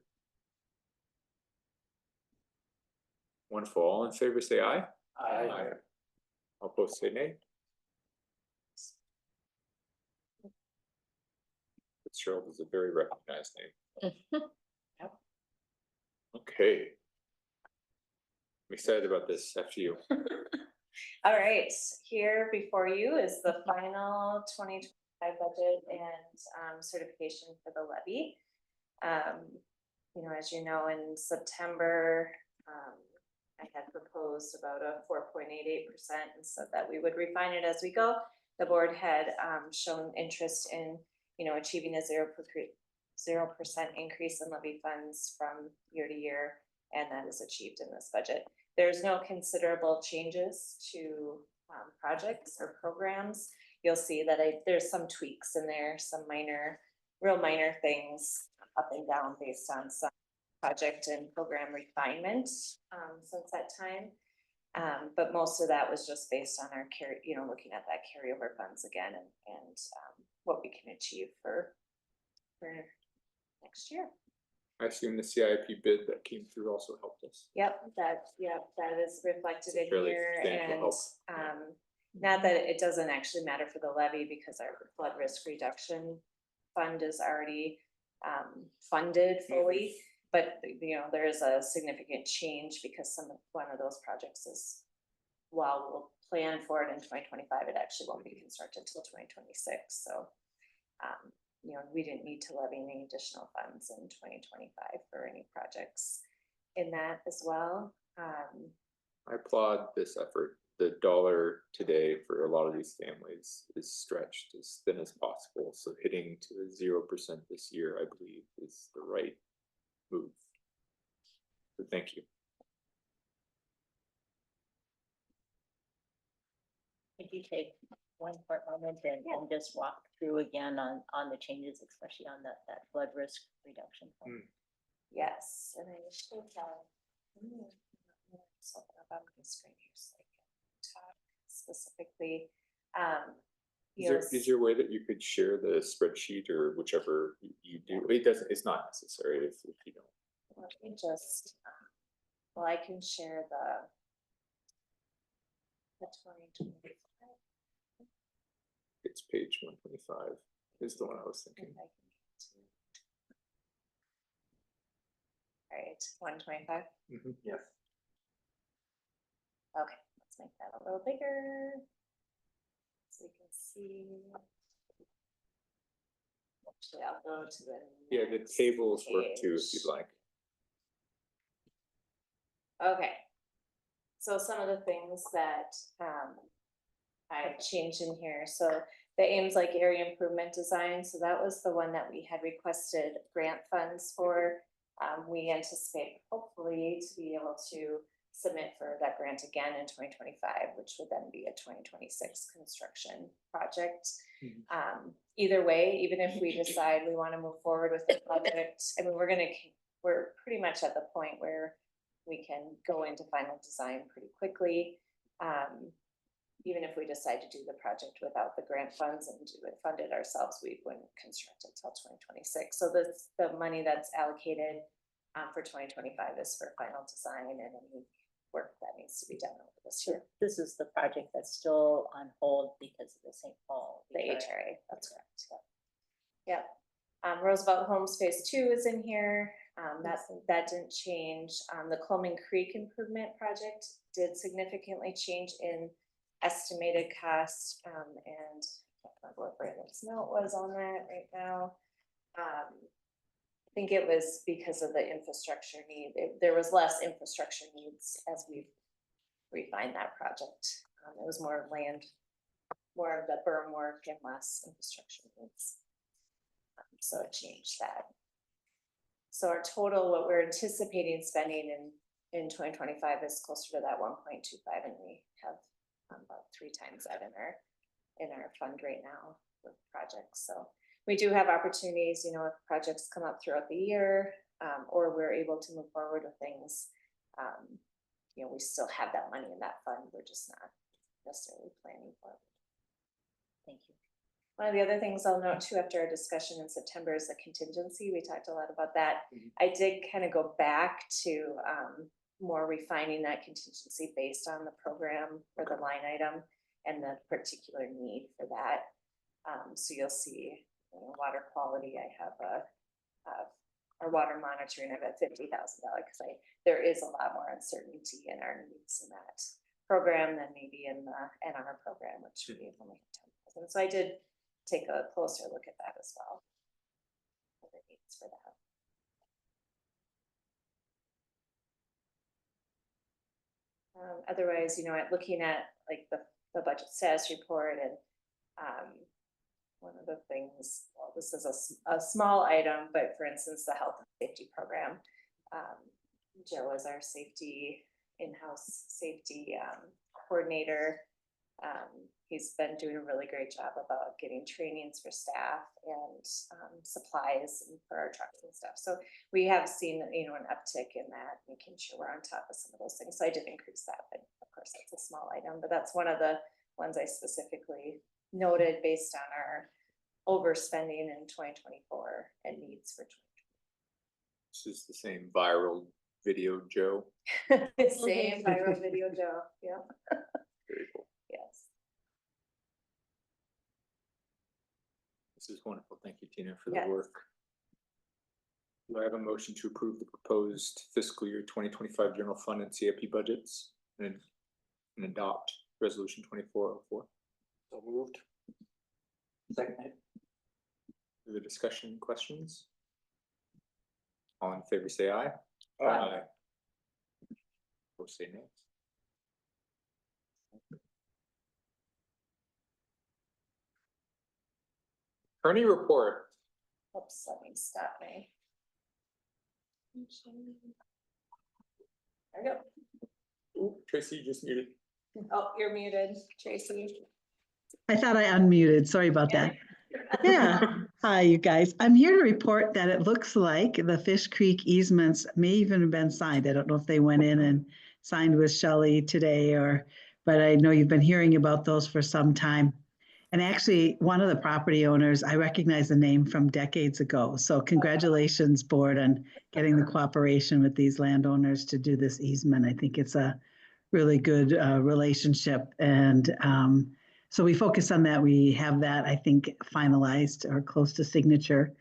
Wonderful. All in favor, say aye. Aye. All opposed, say nay. Fitzgerald is a very recognized name. Yep. Okay. I'm excited about this. After you. All right, here before you is the final 2025 budget and certification for the levy. You know, as you know, in September, I had proposed about a 4.88% and said that we would refine it as we go. The board had shown interest in, you know, achieving a 0% increase in levy funds from year to year, and that is achieved in this budget. There's no considerable changes to projects or programs. You'll see that there's some tweaks in there, some real minor things up and down based on some project and program refinement since that time. But most of that was just based on our looking at that carryover funds again and what we can achieve for next year. I assume the CIP bid that came through also helped us. Yep, that is reflected in Fairly here, substantial and help. not that it doesn't actually matter for the levy because our flood risk reduction fund is already funded fully. But you know, there is a significant change because one of those projects is, while we'll plan for it in 2025, it actually won't be constructed until 2026. So you know, we didn't need to levy any additional funds in 2025 for any projects in that as well. I applaud this effort. The dollar today for a lot of these families is stretched as thin as possible. So hitting to a 0% this year, I believe, is the right move. So thank you. Could you take one short moment and just walk through again on the changes, especially on that flood risk reduction fund? Yes, and I should have something about the screen here so I can talk specifically. Is there a way that you could share the spreadsheet or whichever you do? It's not necessary if you don't. Let me just, well, I can share the 2025. It's page 125 is the one I was thinking. All right, 125. Yes. Okay, let's make that a little bigger so we can see. Actually, I'll go to the Yeah, the next tables work too, if page. you'd like. Okay. So some of the things that I changed in here. So the Ames Lake area improvement design. So that was the one that we had requested grant funds for. We anticipate hopefully to be able to submit for that grant again in 2025, which would then be a 2026 construction project. Either way, even if we decide we want to move forward with the project, I mean, we're pretty much at the point where we can go into final design pretty quickly. Even if we decide to do the project without the grant funds and fund it ourselves, we wouldn't construct it till 2026. So the money that's allocated for 2025 is for final design and any work that needs to be done over this year. This is the project that's still on hold because of the St. Paul. The HRA, that's correct, yeah. Yep. Roosevelt Homes Phase 2 is in here. That didn't change. The Coleman Creek Improvement Project did significantly change in estimated cost, and I can't remember what Brandon's note was on that right now. I think it was because of the infrastructure need. There was less infrastructure needs as we refined that project. It was more land, more of the berm work and less infrastructure needs. So it changed that. So our total, what we're anticipating spending in 2025 is closer to that 1.25, and we have about 3 times that in our fund right now with projects. So we do have opportunities, if projects come up throughout the year, or we're able to move forward with things. We still have that money in that fund. We're just not necessarily planning for it. Thank you. One of the other things I'll note too, after our discussion in September, is the contingency. We talked a lot about that. I did kind of go back to more refining that contingency based on the program or the line item and the particular need for that. So you'll see water quality. I have our water monitoring of at $50,000 because there is a lot more uncertainty in our needs in that program than maybe in the NR program, which we only have 10,000. So I did take a closer look at that as well. Other needs for that. Otherwise, looking at like the budget status report and one of the things, well, this is a small item, but for instance, the health and safety program. Joe is our in-house safety coordinator. He's been doing a really great job about getting trainings for staff and supplies for our trucks and stuff. So we have seen, an uptick in that, making sure we're on top of some of those things. So I did increase that, but of course that's a small item, but that's one of the ones I specifically noted based on our overspending in 2024 and needs for 2020. This is the same viral video, Joe. Same viral video, Joe. Yeah. Very cool. Yes. This is wonderful. Thank you, Tina, for the work. Do I have a motion to approve the proposed fiscal year 2025 general fund and CIP budgets and adopt resolution 2404? So moved. Second. The discussion, questions? All in favor, say aye. Aye. Opposed, say nay. Attorney report. Oops, let me stop me. There we go. Ooh, Tracy, you just muted. Oh, you're muted, Tracy. I thought I unmuted. Sorry about that. Yeah. Hi, you guys. I'm here to report that it looks like the Fish Creek easements may even have been signed. I don't know if they went in and signed with Shelley today but I know you've been hearing about those for some time. And actually, one of the property owners, I recognize the name from decades ago. So congratulations, board, on getting the cooperation with these landowners to do this easement. I think it's a really good relationship. And so we focus on that. We have that, I think, finalized or close to signature.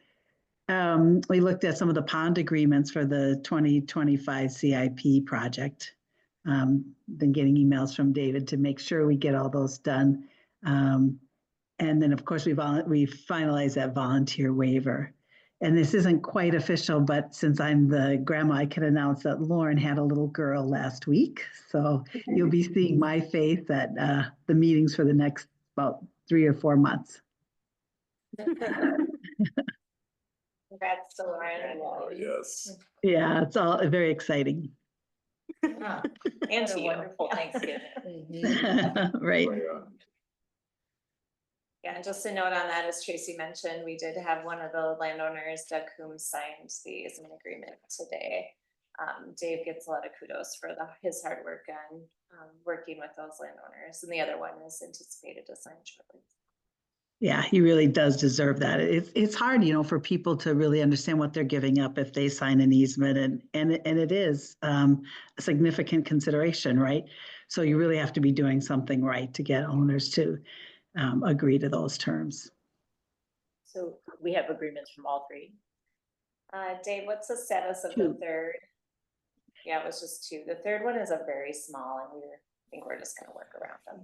We looked at some of the pond agreements for the 2025 CIP project. Been getting emails from David to make sure we get all those done. And then, of course, we finalized that volunteer waiver. And this isn't quite official, but since I'm the grandma, I can announce that Lauren had a little girl last week. So you'll be seeing my face at the meetings for the next about 3 or 4 months. Congrats to Lauren. Oh, yes. Yeah, it's all very exciting. And to you. Wonderful Thanksgiving. Right. Yeah, and just a note on that, as Tracy mentioned, we did have one of the landowners, Doug Coombs, signed the easement agreement today. Dave gets a lot of kudos for his hard work on working with those landowners, and the other one is anticipated to sign shortly. Yeah, he really does deserve that. It's hard, for people to really understand what they're giving up if they sign an easement, and it is a significant consideration, right? So you really have to be doing something right to get owners to agree to those terms. So we have agreements from all three. Dave, what's the status of Two. the third? Yeah, it was just two. The third one is a very small, and I think we're just gonna work around them.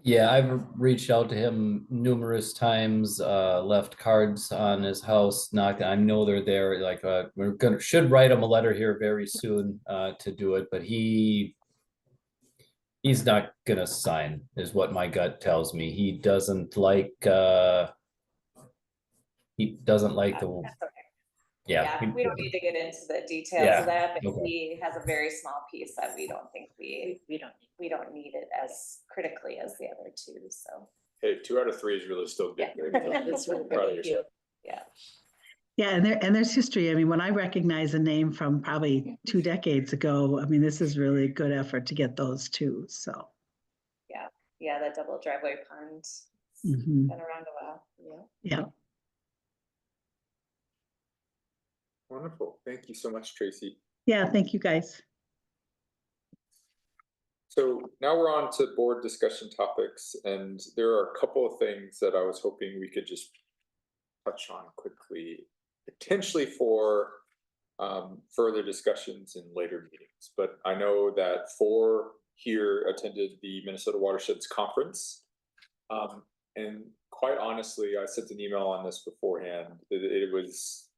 Yeah, I've reached out to him numerous times, left cards on his house, knocked, I know they're there, like, should write him a letter here very soon, to do it, but he's not gonna sign, is what my gut tells me. He doesn't like, the, That's okay. yeah. We don't need to get into the details Yeah, of that, but okay. he has a very small piece that we don't think We don't. we don't need it as critically as the other two, so. Hey, 2 out of 3 is really still good. That's really Proud of good. yourself. Yeah. Yeah, and there's history. I mean, when I recognize a name from probably 2 decades ago, I mean, this is really good effort to get those two, so. Yeah, that double driveway pond. Mhm. Been around a while. Yeah, Wonderful. Thank you so much, Tracy. yeah, thank you, guys. So now we're on to board discussion topics, and there are a couple of things that I was hoping we could just touch on quickly, potentially for further discussions in later meetings. But I know that 4 here attended the Minnesota Watersheds Conference. And quite honestly, I sent an email on this beforehand. It was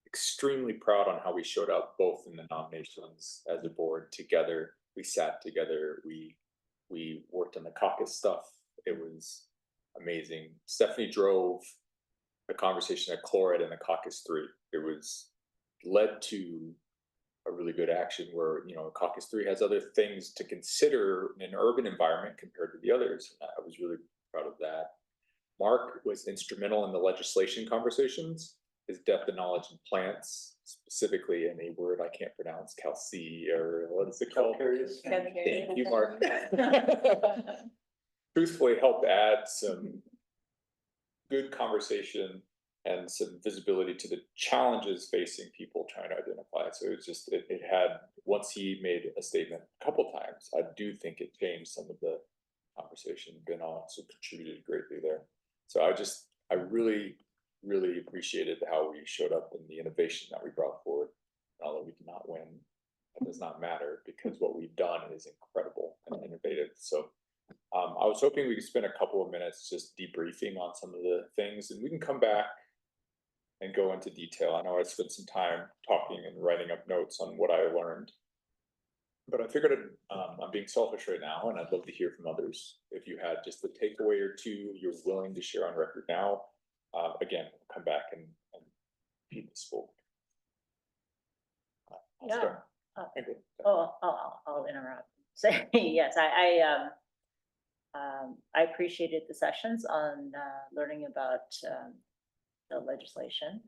extremely proud on how we showed up both in the nominations as a board together. We sat together, we worked on the caucus stuff. It was amazing. Stephanie drove the conversation at Chloride and the caucus 3. It was led to a really good action where, caucus 3 has other things to consider in an urban environment compared to the others. I was really proud of that. Mark was instrumental in the legislation conversations. His depth of knowledge in plants, specifically in a word I can't pronounce, calci, or what is it called? Thank you, Mark. Truthfully helped add some good conversation and some visibility to the challenges facing people trying to identify. So it was just, it had, once he made a statement a couple times, I do think it changed some of the conversation. Ben also contributed greatly there. So I really appreciated how we showed up and the innovation that we brought forward. And although we did not win, that does not matter, because what we've done is incredible and innovative. So I was hoping we could spend a couple of minutes just debriefing on some of the things, and we can come back and go into detail. I know I spent some time talking and writing up notes on what I learned, but I figured I'm being selfish right now, and I'd love to hear from others. If you had just a takeaway or two you're willing to share on record now, again, come back and repeat this full. Yeah. Oh, I'll interrupt. Say yes. I appreciated the sessions on learning about the legislation.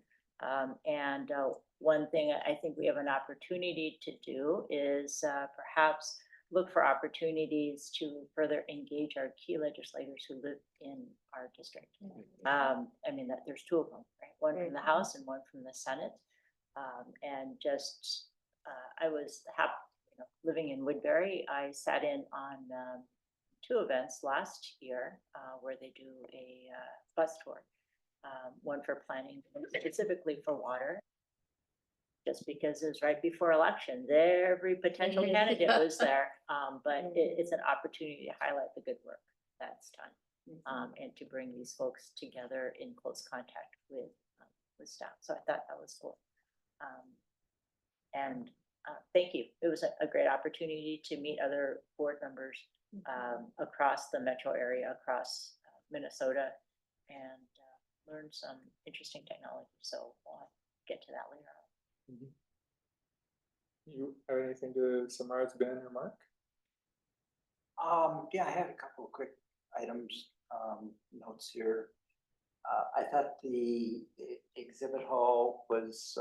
And one thing I think we have an opportunity to do is perhaps look for opportunities to further engage our key legislators who live in our district. I mean, there's 2 of them, right? One from the House and one from the Senate. And just, I was happy, living in Woodbury, I sat in on 2 events last year where they do a bus tour. One for planning, specifically for water, just because it was right before elections. Every potential candidate was there, but it's an opportunity to highlight the good work that's done, and to bring these folks together in close contact with staff. So I thought that was cool. And thank you. It was a great opportunity to meet other board members across the metro area, across Minnesota, and learn some interesting technology. So I'll get to that later on. You have anything to summarize, Ben or Mark? Yeah, I had a couple of quick items, notes here. I thought the exhibit hall was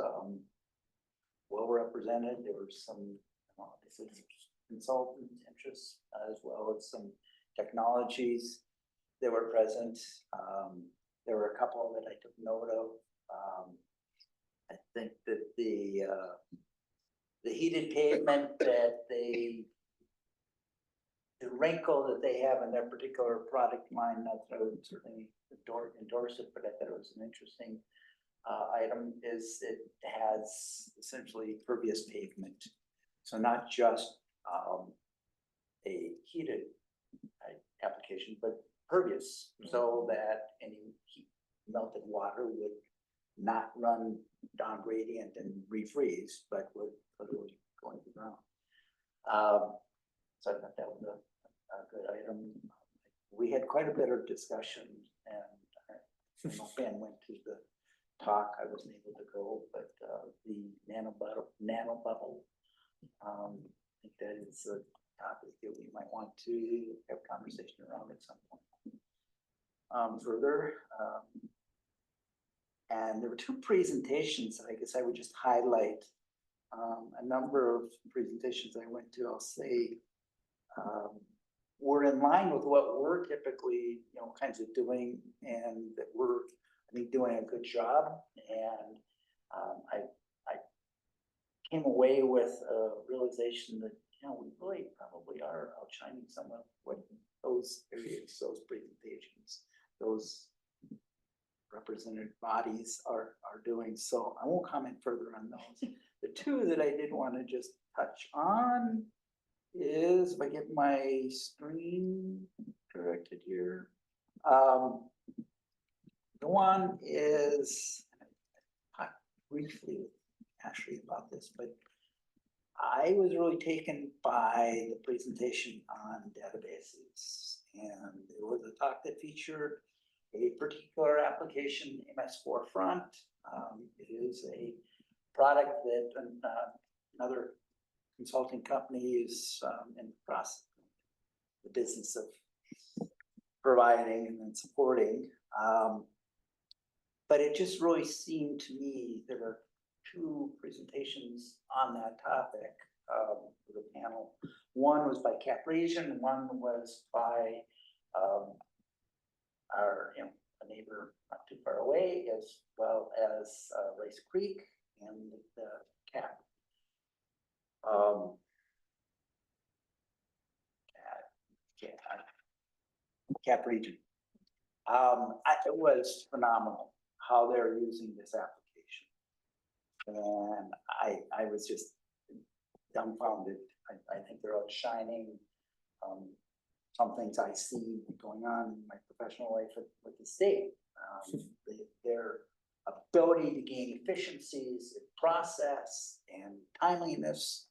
well represented. There were some consultant interests as well as some technologies. they were present. There were a couple that I took note of. I think that the heated pavement that the wrinkle that they have in their particular product line, not that I would certainly endorse it, but I thought it was an interesting item, is it has essentially pervious pavement. So not just a heated application, but pervious, so that any melted water would not run down gradient and refreeze, but would literally go into the ground. So I thought that was a good item. We had quite a bit of discussion, and my fan went to the talk. I wasn't able to go, but the nano bubble. I think that is a topic that we might want to have conversation around at some point. Further, and there were two presentations that I guess I would just highlight. A number of presentations I went to, I'll say, were in line with what we're typically, kinds of doing, and that we're, I think, doing a good job. And I came away with a realization that, we really probably are outshining some of what those areas, those presentations, those represented bodies are doing. So I won't comment further on those. The two that I did want to just touch on is, if I get my screen corrected here. The one is, I talked briefly with Ashley about this, but I was really taken by the presentation on databases. And it was a talk that featured a particular application, MS Forefront. It is a product that another consulting company is in the process, the business of providing and then supporting. But it just really seemed to me there are two presentations on that topic for the panel. One was by Cap Region, one was by our a neighbor not too far away, as well as Rice Creek and the Cap. Cap Region. It was phenomenal how they're using this application. And I was just dumbfounded. I think they're outshining some things I see going on in my professional life with the state. Their ability to gain efficiencies in process and timeliness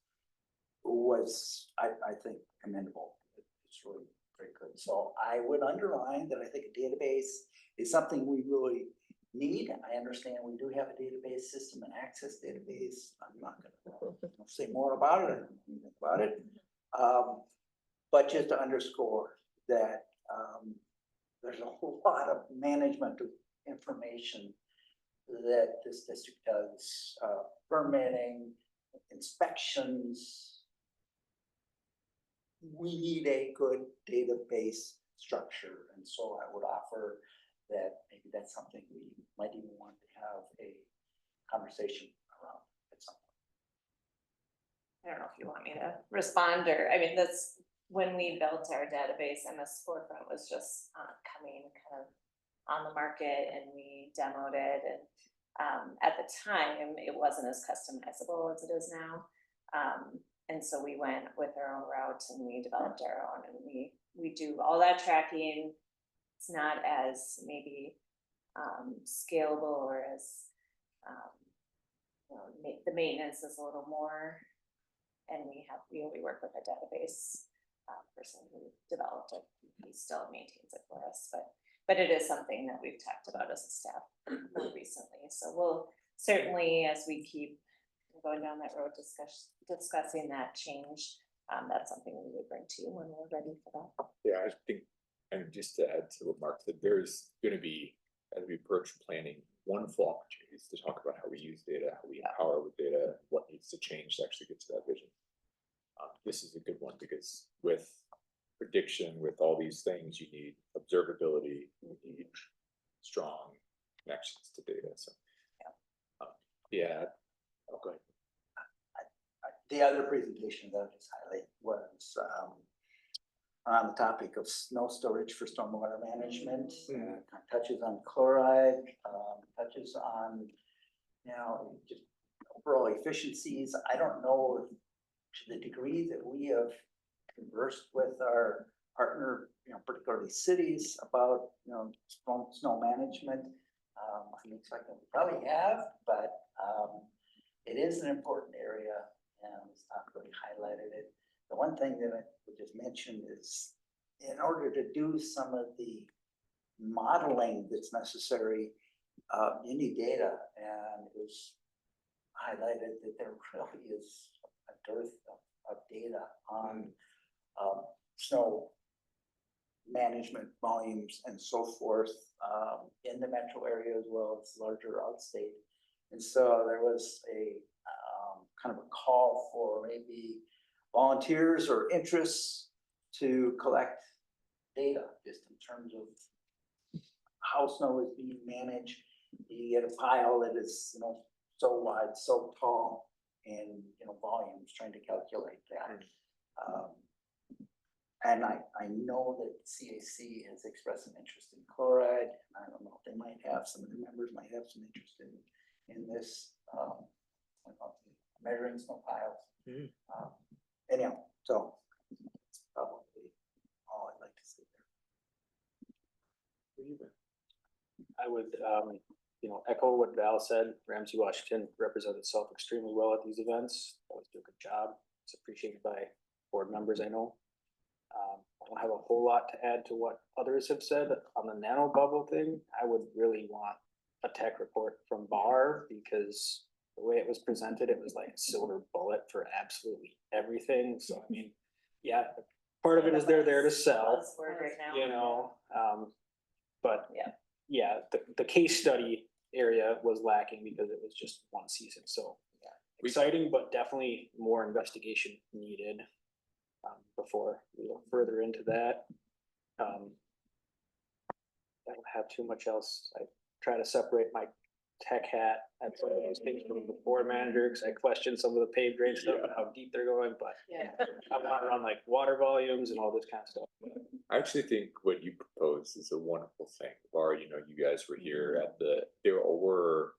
was, I think, commendable. It's really very good. So I would underline that I think a database is something we really need. I understand we do have a database system, an access database. I'm not going to say more about it. I don't know anything about it. But just to underscore that there's a whole lot of management of information that this district does, permitting, inspections. We need a good database structure, and so I would offer that maybe that's something we might even want to have a conversation around at some point. I don't know if you want me to respond, or, I mean, that's when we built our database, MS Forefront was just coming kind of on the market, and we demoed it. And at the time, it wasn't as customizable as it is now. And so we went with our own route, and we developed our own, and we do all that tracking. It's not as maybe scalable, or as the maintenance is a little more. And we work with a database person who developed it. He still maintains it for us, but it is something that we've talked about as a staff more recently. So we'll certainly, as we keep going down that road, discussing that change, that's something we would bring to you when we're ready for that. Yeah, I think, and just to add to what Mark said, there's going to be, as we approach planning, wonderful opportunities to talk about how we use data, how we empower with data, what needs to change to actually get to that vision. This is a good one because with prediction, with all these things, you need observability, we need strong connections to data, so. Yeah, oh, go ahead. The other presentation that I just highlight was on the topic of snow storage for stormwater management. Touches on chloride, touches on, you know, just overall efficiencies. I don't know if, to the degree that we have conversed with our partner, you know, particularly cities about, you know, snow management. I'm expecting we probably have, but it is an important area, and it's not really highlighted it. The one thing that I would just mention is, in order to do some of the modeling that's necessary, you need data, and it was highlighted that there really is a dearth of data on snow management volumes and so forth in the metro area as well as larger outstate. And so there was a kind of a call for maybe volunteers or interests to collect data just in terms of how snow is being managed. You get a pile that is, you know, so wide, so tall, and, you know, volumes, trying to calculate that. And I know that CAC has expressed an interest in chloride. I don't know if they might have, some of the members might have some interest in this, measuring snow piles. Anyhow, so that's probably all I'd like to say there. I would, you know, echo what Val said. Ramsey-Washington represents itself extremely well at these events. Always do a good job. It's appreciated by board members, I know. I don't have a whole lot to add to what others have said on the nano bubble thing. I would really want a tech report from BAR, because the way it was presented, it was like a silver bullet for absolutely everything. So I mean, yeah, part of it is they're there to sell, Buzzword right now. you know, but Yeah. the case study area was lacking because it was just one season. So exciting, but definitely more investigation needed before we go further into that. I don't have too much else. I try to separate my tech hat and some of those things from the board manager, because I question some of the paved drain stuff and how deep they're going, but I'm not around like water volumes and all this kind of stuff. I actually think what you propose is a wonderful thing. Bar, you know, you guys were here at there were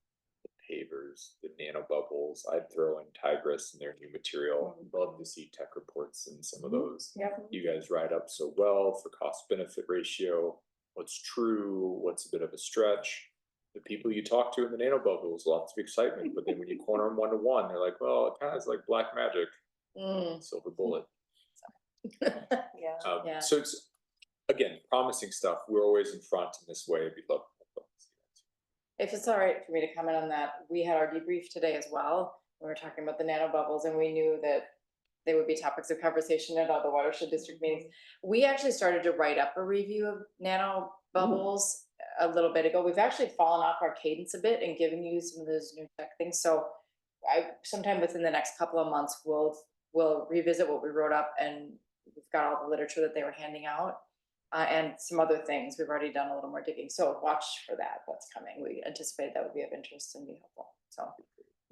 the pavers, the nano bubbles. I'd throw in Tigris and their new material. I'd love to see tech reports and some of those. You guys write up so well for cost benefit ratio, what's true, what's a bit of a stretch. The people you talk to in the nano bubbles, lots of excitement, but then when you corner them 1-to-1, they're like, well, it kind of is like black magic, silver bullet. Yeah. So it's, again, promising stuff. We're always in front in this way. We'd love to see that. If it's all right for me to comment on that, we had our debrief today as well. We were talking about the nano bubbles, and we knew that they would be topics of conversation at all the watershed district meetings. We actually started to write up a review of nano bubbles a little bit ago. We've actually fallen off our cadence a bit and given you some of those new tech things. So sometime within the next couple of months, we'll revisit what we wrote up, and we've got all the literature that they were handing out. And some other things. We've already done a little more digging. So watch for that. That's coming. We anticipate that would be of interest and be helpful. So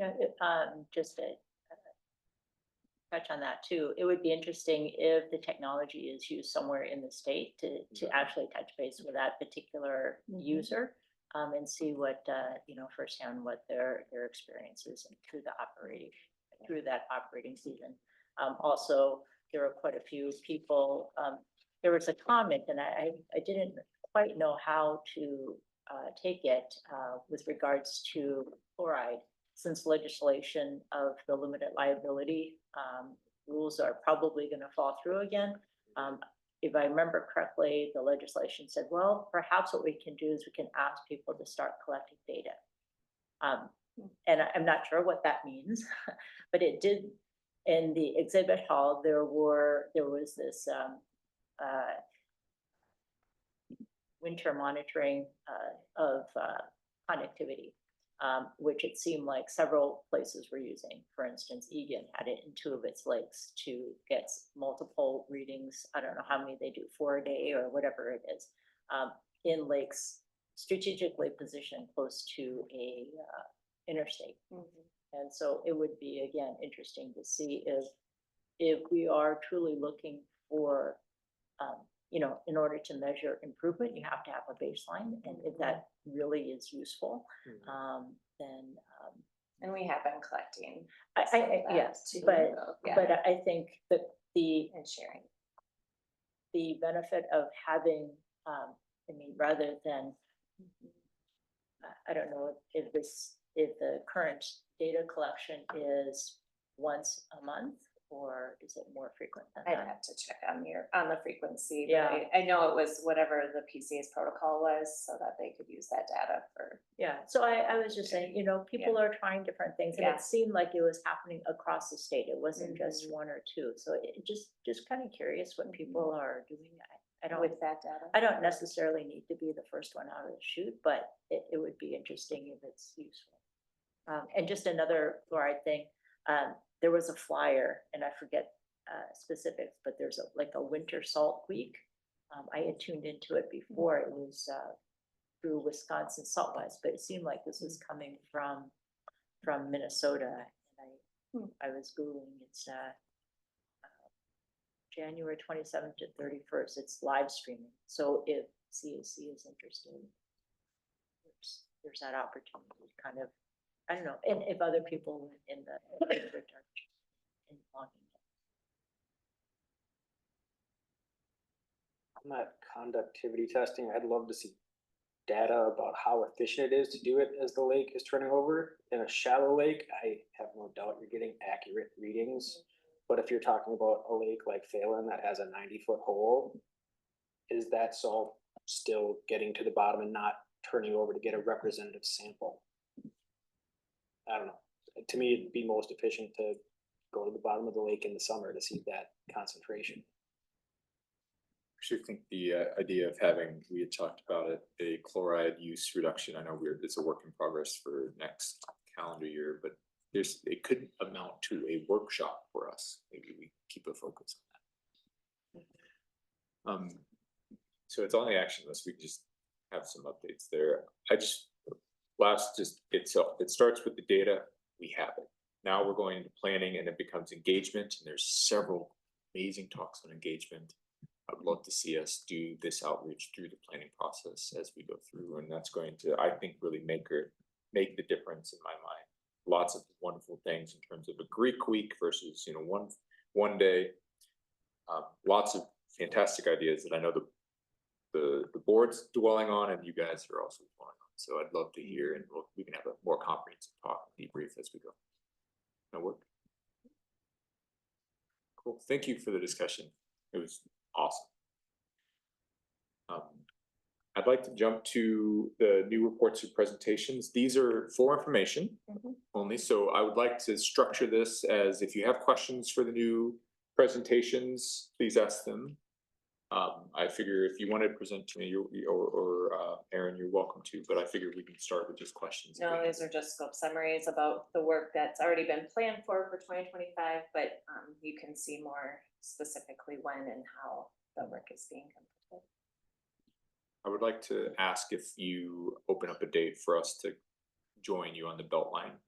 Yeah, just to touch on that too, it would be interesting if the technology is used somewhere in the state to actually touch base with that particular user and see what, you know, firsthand what their experience is through that operating season. Also, there are quite a few people. There was a comment, and I didn't quite know how to take it with regards to chloride, since legislation of the limited liability rules are probably going to fall through again. If I remember correctly, the legislation said, well, perhaps what we can do is we can ask people to start collecting data. And I'm not sure what that means, but it did. In the exhibit hall, there was this winter monitoring of connectivity, which it seemed like several places were using. For instance, Egan had it in 2 of its lakes to get multiple readings. I don't know how many they do, 4 a day or whatever it is. in lakes strategically positioned close to a interstate. And so it would be, again, interesting to see if we are truly looking for, you know, in order to measure improvement, you have to have a baseline, and if that really is useful, then, And we have been collecting. yes, too, but, though. Yeah, but I think that and sharing. the benefit of having, I mean, rather than, I don't know if the current data collection is once a month, or is it more frequent than I'd that? have to check on the frequency. But Yeah. I know it was whatever the PCA's protocol was, so that they could use that data for. Yeah, so I was just saying, you know, people are trying different things, and Yeah. it seemed like it was happening across the state. It wasn't just one or two, so it just kind of curious what people are doing. I don't. With that data. I don't necessarily need to be the first one out of the chute, but it would be interesting if it's useful. And just another fluoride thing, there was a flyer, and I forget specifics, but there's like a winter salt week. I had tuned into it before. It was through Wisconsin Saltwise, but it seemed like this was coming from Minnesota. And I was Googling, it's January 27th to 31st. It's live streaming. So if CAC is interested, there's that opportunity, kind of, I don't know, and if other people in the in logging it. On that conductivity testing, I'd love to see data about how efficient it is to do it as the lake is turning over. In a shallow lake, I have no doubt you're getting accurate readings. But if you're talking about a lake like Phelan that has a 90-foot hole, is that salt still getting to the bottom and not turning over to get a representative sample? I don't know. To me, it'd be most efficient to go to the bottom of the lake in the summer to see that concentration. Actually, I think the idea of having, we had talked about it, a chloride use reduction. I know it's a work in progress for next calendar year, but it could amount to a workshop for us. Maybe we keep a focus on that. So it's on the action list. We can just have some updates there. it starts with the data. We have it. Now we're going into planning, and it becomes engagement. And there's several amazing talks on engagement. I'd love to see us do this outreach through the planning process as we go through, and that's going to, I think, really make the difference in my mind. Lots of wonderful things in terms of a Greek week versus, you know, one day. Lots of fantastic ideas that I know the board's dwelling on, and you guys are also dwelling on. So I'd love to hear, and we can have a more comprehensive talk, debrief as we go. That work? Cool. Thank you for the discussion. It was awesome. I'd like to jump to the new reports and presentations. These are for information only, so I would like to structure this as, if you have questions for the new presentations, please ask them. I figure if you want to present to me, or Erin, you're welcome to, but I figure we can start with just questions. No, these are just scope summaries about the work that's already been planned for 2025, but you can see more specifically when and how the work is being completed. I would like to ask if you open up a date for us to join you on the Beltline.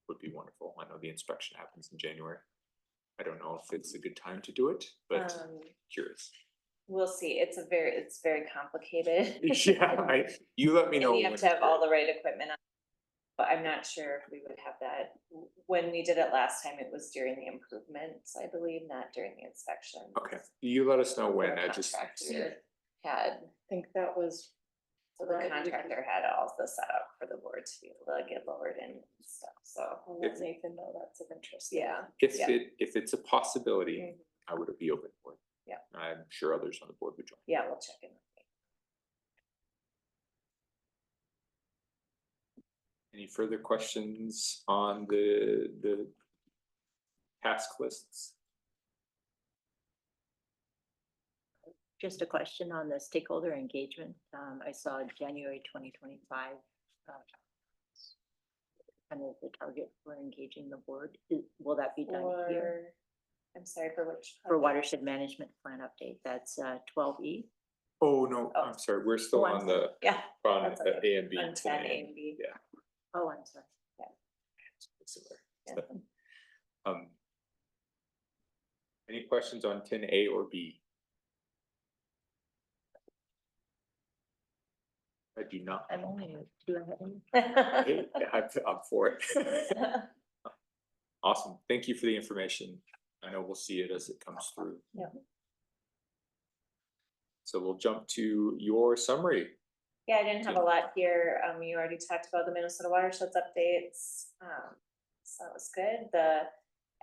Would be wonderful. I know the inspection happens in January. I don't know if it's a good time to do it, but curious. We'll see. It's very complicated. Yeah, you let me know. And you have to have all the right equipment on. But I'm not sure if we would have that. When we did it last time, it was during the improvements, I believe, not during the inspection. Okay, you let us know when. The I just contractor had, I think that was. so the contractor had all the setup for the board to be able to get lowered in and stuff, so. I'll let Nathan know that's of interest. Yeah. if it's a possibility, I would be open for it. Yeah. I'm sure others on the board would join. Yeah, we'll check in. Any further questions on the task lists? Just a question on the stakeholder engagement. I saw January 2025, kind of the target for engaging the board. Will that be done here? I'm sorry, for which? For watershed management plan update, that's 12E. Oh, no, Oh. I'm sorry, we're still on the, Yeah. on That's okay. A and B. On 10 A and B. Yeah. Oh, I'm sorry. Similar. Yeah. Any questions on 10A or B? I do not. I'm only, do I have any? I'm for it. Awesome. Thank you for the information. I know we'll see it as it comes through. Yeah. So we'll jump to your summary. Yeah, I didn't have a lot here. You already talked about the Minnesota watersheds updates. So that was good. The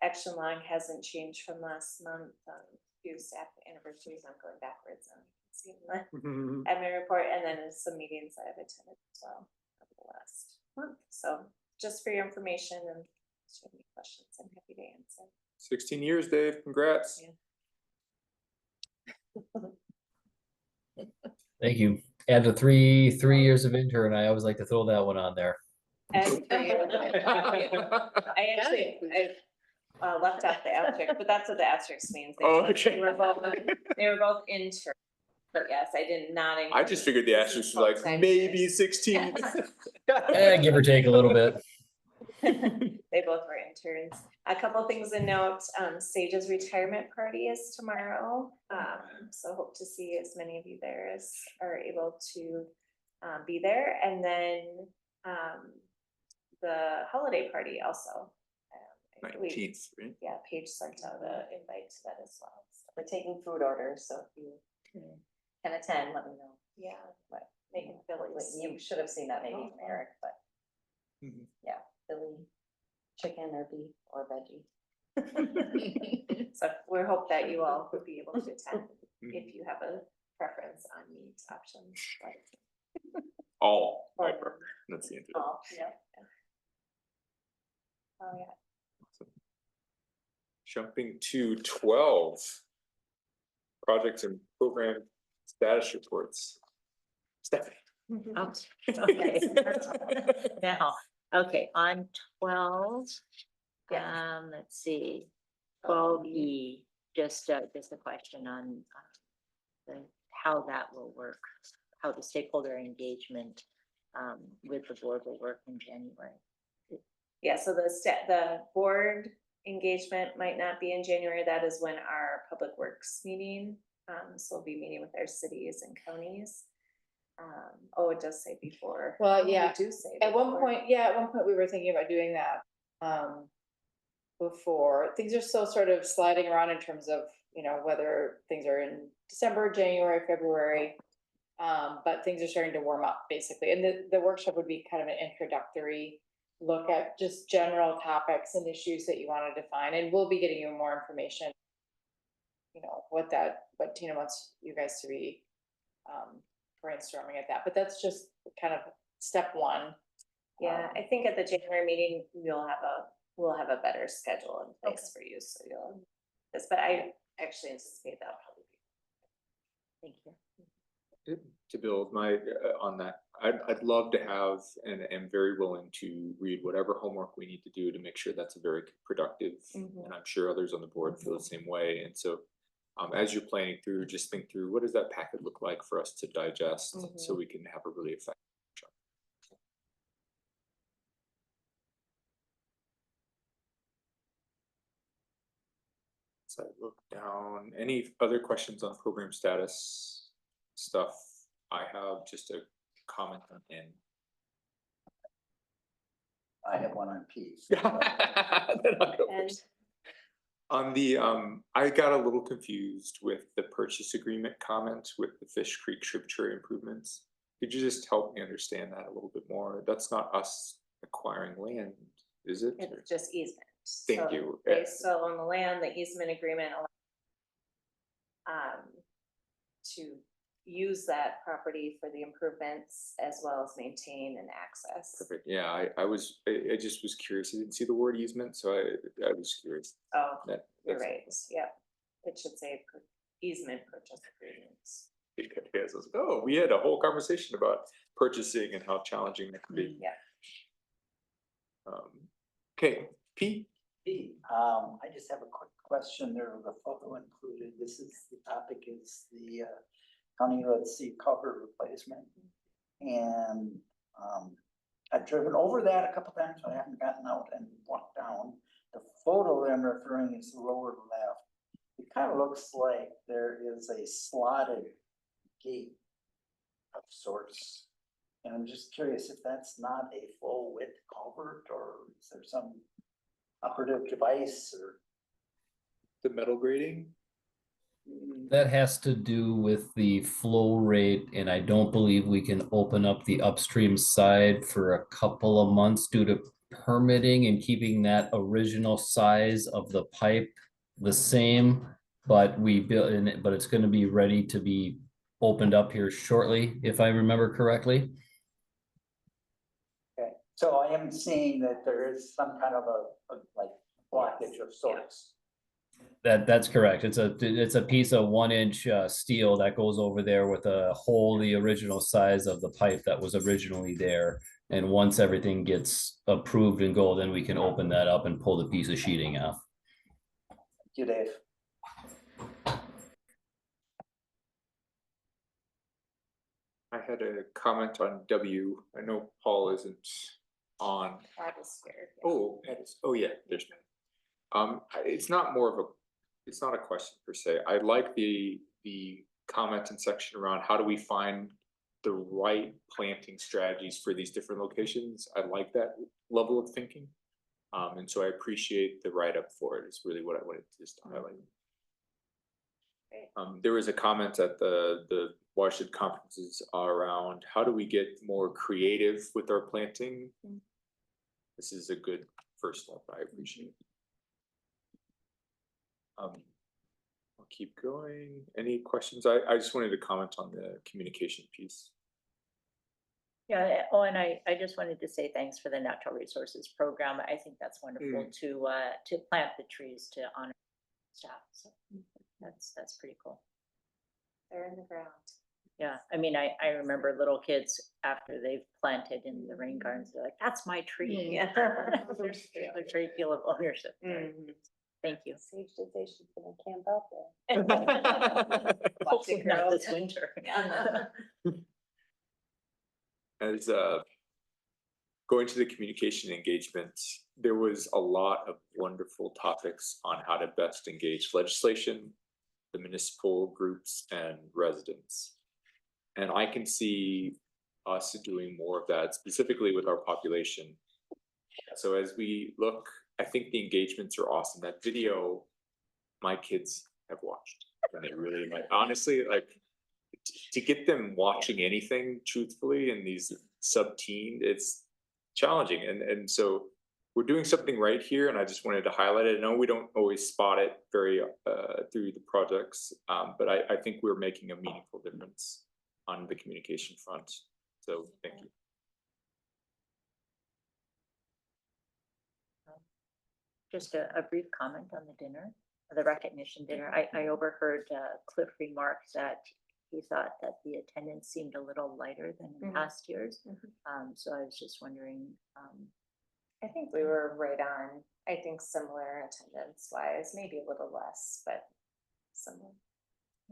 action log hasn't changed from last month. Few staff anniversaries, I'm going backwards and see the admin report, and then some meetings I have attended as well over the last month. So just for your information, and if you have any questions, I'm happy to answer. 16 years, Dave. Congrats. Yeah. Thank you. Add the 3 years of intern. I always like to throw that one on there. And for you, I actually, left out the asterisk, but that's what the asterisk means. Oh, okay. They were both intern, but yes, I did not. I just figured the asterisk was like full-time maybe years. 16. Give or take a little bit. They both were interns. A couple things to note, Sage's retirement party is tomorrow. So hope to see as many of you there as are able to be there. And then the holiday party also. I believe- 19th, right? Yeah, Paige sent out an invite to that as well. So, We're taking food orders, so if you can attend, let me know. yeah, but making Phillies. You should have seen that maybe from Eric, but Mhm. yeah, Philly, chicken or beef or veggie. So we hope that you all would be able to attend if you have a preference on meat options. But All. Or- Perfect. That's the end. Oh, yeah. Oh, yeah. Jumping to 12. Projects and program status reports. Stephanie. Oh, okay. Now, okay, on 12, let's see, 12E, just a question on how that will work, how the stakeholder engagement with the board will work in January. Yeah, so the board engagement might not be in January. That is when our public works meeting. So we'll be meeting with our cities and counties. Oh, it does say before. Well, Oh, yeah. we do say At one before. point, we were thinking about doing that. Before, things are still sort of sliding around in terms of, whether things are in December, January, February. But things are starting to warm up basically. And the workshop would be kind of an introductory look at just general topics and issues that you want to define. And we'll be getting you more information. What Tina wants you guys to be brainstorming at that. But that's just kind of step one. Yeah, I think at the January meeting, we'll have a better schedule in place for you, so you'll, but I actually anticipate that'll probably be. Thank you. To build on that, I'd love to have and am very willing to read whatever homework we need to do to make sure that's a very productive, and I'm sure others on the board feel the same way. And so as you're planning through, just think through what does that packet look like for us to digest so we can have a really effective workshop. So I look down, any other questions on program status stuff? I have just a comment on N. I have one on P. Then I'll go And first. On the, I got a little confused with the purchase agreement comment with the Fish Creek tributary improvements. Could you just help me understand that a little bit more? That's not us acquiring land, is it? it's just easement. Thank So you. They still own the land, the easement agreement. To use that property for the improvements as well as maintain and access. Perfect. Yeah, I just was curious. I didn't see the word easement, so I was curious. Oh, you're That's right, yeah. It should say easement purchase agreements. Yes, I was like, oh, we had a whole conversation about purchasing and how challenging that can be. Yeah. Okay, P. I just have a quick question. There was a photo included. The topic is the County Road C culvert replacement. And, I've driven over that a couple times, but I haven't gotten out and walked down. The photo that I'm referring is the lower left. It kind of looks like there is a slotted gate of sorts. And I'm just curious if that's not a full width culvert, or is there some operative device or? The metal grading? That has to do with the flow rate, and I don't believe we can open up the upstream side for a couple of months due to permitting and keeping that original size of the pipe the same. But we built in it, but it's gonna be ready to be opened up here shortly, if I remember correctly. Okay, so I am seeing that there is some kind of a like blockage of sorts. That's correct. It's a piece of 1 inch steel that goes over there with a hole the original size of the pipe that was originally there. And once everything gets approved and go, then we can open that up and pull the piece of sheeting off. Thank you, Dave. I had a comment on W. I know Paul isn't on. That is scared. Oh, oh yeah, there's. It's not more of a, it's not a question per se. I like the comment and section around how do we find the right planting strategies for these different locations. I like that level of thinking. And so I appreciate the write-up for it. It's really what I wanted to just highlight. There was a comment at the Watershed conferences around how do we get more creative with our planting. This is a good first step. I appreciate it. I'll keep going. Any questions? I just wanted to comment on the communication piece. Yeah, oh, and I just wanted to say thanks for the natural resources program. I think that's wonderful to plant the trees to honor staff. So that's pretty cool. They're in the ground. Yeah, I mean, I remember little kids after they've planted in the rain gardens, they're like, that's my tree. Yeah. There's a great deal of ownership there. Thank you. Sage did say she's gonna camp out there. Hopefully not this winter. As going to the communication engagement, there was a lot of wonderful topics on how to best engage legislation, the municipal groups, and residents. And I can see us doing more of that, specifically with our population. So as we look, I think the engagements are awesome. That video, my kids have watched, and they really like, honestly, like to get them watching anything truthfully in these sub-teen, it's challenging. And so we're doing something right here, and I just wanted to highlight it. I know we don't always spot it very through the projects, but I think we're making a meaningful difference on the communication front. So thank you. Just a brief comment on the dinner, the recognition dinner. I overheard Cliff remark that he thought that the attendance seemed a little lighter than in past years. So I was just wondering. I think we were right on. I think similar attendance wise, maybe a little less, but similar.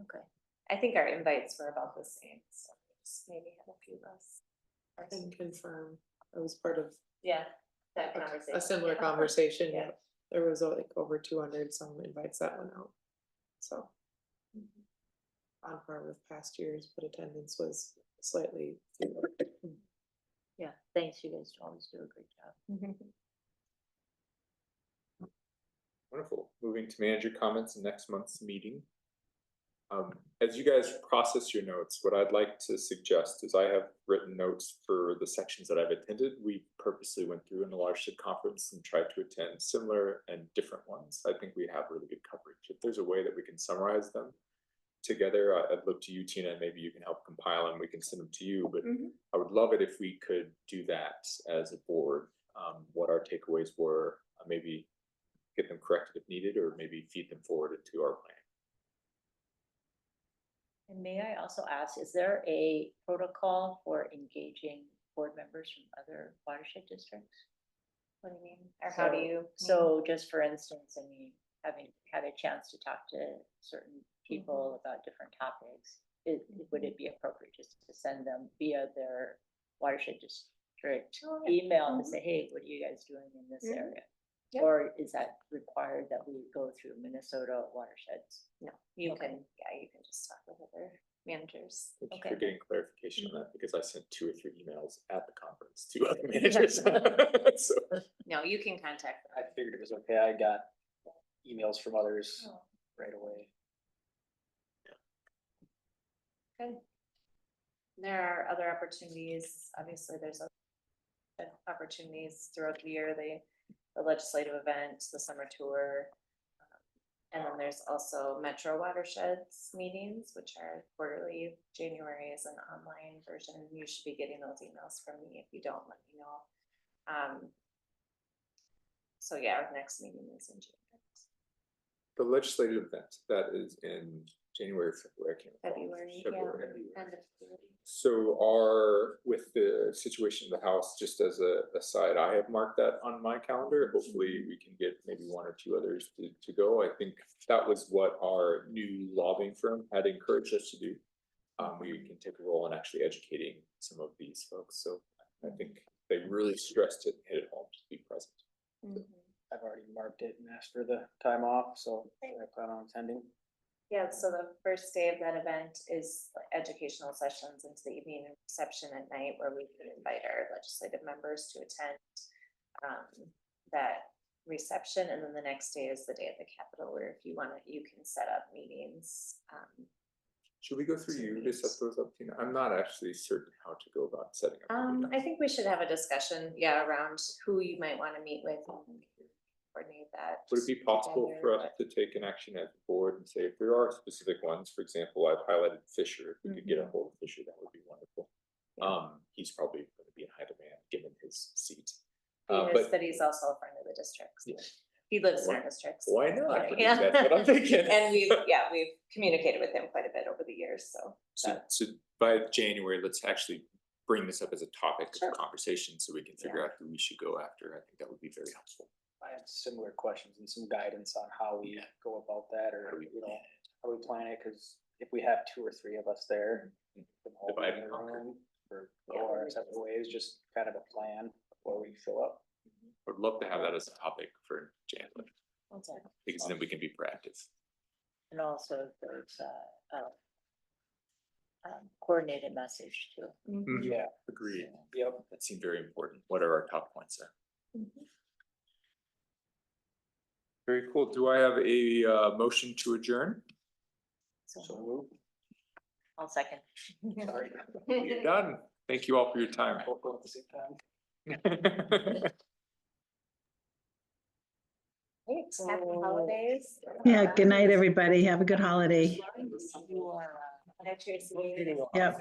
Okay. I think our invites were about the same, so we just maybe had a few less. I can confirm, it was part of That conversation. a similar conversation, yeah. There was like over 200 some invites that went out, so. On par with past years, but attendance was slightly fewer. Yeah, thanks. You guys always do a great job. Wonderful. Moving to manager comments in next month's meeting. As you guys process your notes, what I'd like to suggest is I have written notes for the sections that I've attended. We purposely went through in the Watershed conference and tried to attend similar and different ones. I think we have really good coverage. If there's a way that we can summarize them together, I'd look to you, Tina, and maybe you can help compile and we can send them to you. But I would love it if we could do that as a board, what our takeaways were, maybe get them corrected if needed, or maybe feed them forward into our plan. And may I also ask, is there a protocol for engaging board members from other watershed districts? What do you mean? Or how do you? So just for instance, I mean, having had a chance to talk to certain people about different topics, would it be appropriate just to send them via their watershed district email and say, hey, what are you guys doing in this Mhm. area? Yeah. Or is that required that we go through Minnesota watersheds? No, you Okay. can, yeah, you can just talk with other managers. Thank you Okay. for getting clarification on that, because I sent 2 or 3 emails at the conference to other managers. So, No, you can contact I them. figured it was okay. I got emails from others right away. Good. There are other opportunities, obviously, there's opportunities throughout the year, the legislative event, the summer tour. And then there's also Metro Watersheds meetings, which are quarterly. January is an online version. You should be getting those emails from me. If you don't, let me know. So yeah, our next meeting is in January. the legislative event, that is in January, February, I can't recall. February, yeah. End of February. So with the situation in the House, just as a aside, I have marked that on my calendar. Hopefully we can get maybe 1 or 2 others to go. I think that was what our new lobbying firm had encouraged us to do. We can take a role in actually educating some of these folks. So I think they really stressed it and hit it home to be present. I've already marked it and asked for the time off, so I plan on attending. Yeah, so the first day of that event is like educational sessions into the evening and reception at night, where we could invite our legislative members to attend that reception. And then the next day is the day at the Capitol, where if you want to, you can set up meetings. Should we go through you to set those up, Tina? I'm not actually certain how to go about setting up. the I think we should have a discussion, around who you might want to meet with and coordinate that. Would it be possible together, for us but- to take an action as a board and say, if there are specific ones, for example, I've highlighted Fisher, if we could get a hold of Fisher, that would be wonderful. He's probably going to be in high demand, given his seat. He is, But but he's also a friend of the district. So he lives in our district. so why that's not? why, That's what I'm thinking. And we've communicated with him quite a bit over the years, so. So by January, let's actually bring this up as a topic Sure. of conversation so we can figure out who we should go after. I think that would be very helpful. I have similar questions and some guidance on how we go about that, or, how we plan it, because if we have 2 or 3 of us there, we can all be Divide in and the conquer. room or go our separate ways, just kind of a plan before we show up. I'd love to have that as a topic for January, Okay. because then we can be proactive. And also there's coordinated message too. Yeah. Agreed. Yep. That seemed very important. What are our top points there? Very cool. Do I have a motion to adjourn? So move. I'll second. Sorry. You're done. Thank you all for your time. Both go at the same time. Thanks, happy holidays. Yeah, good night, everybody. Have a good holiday. You are, Tracy. Yep.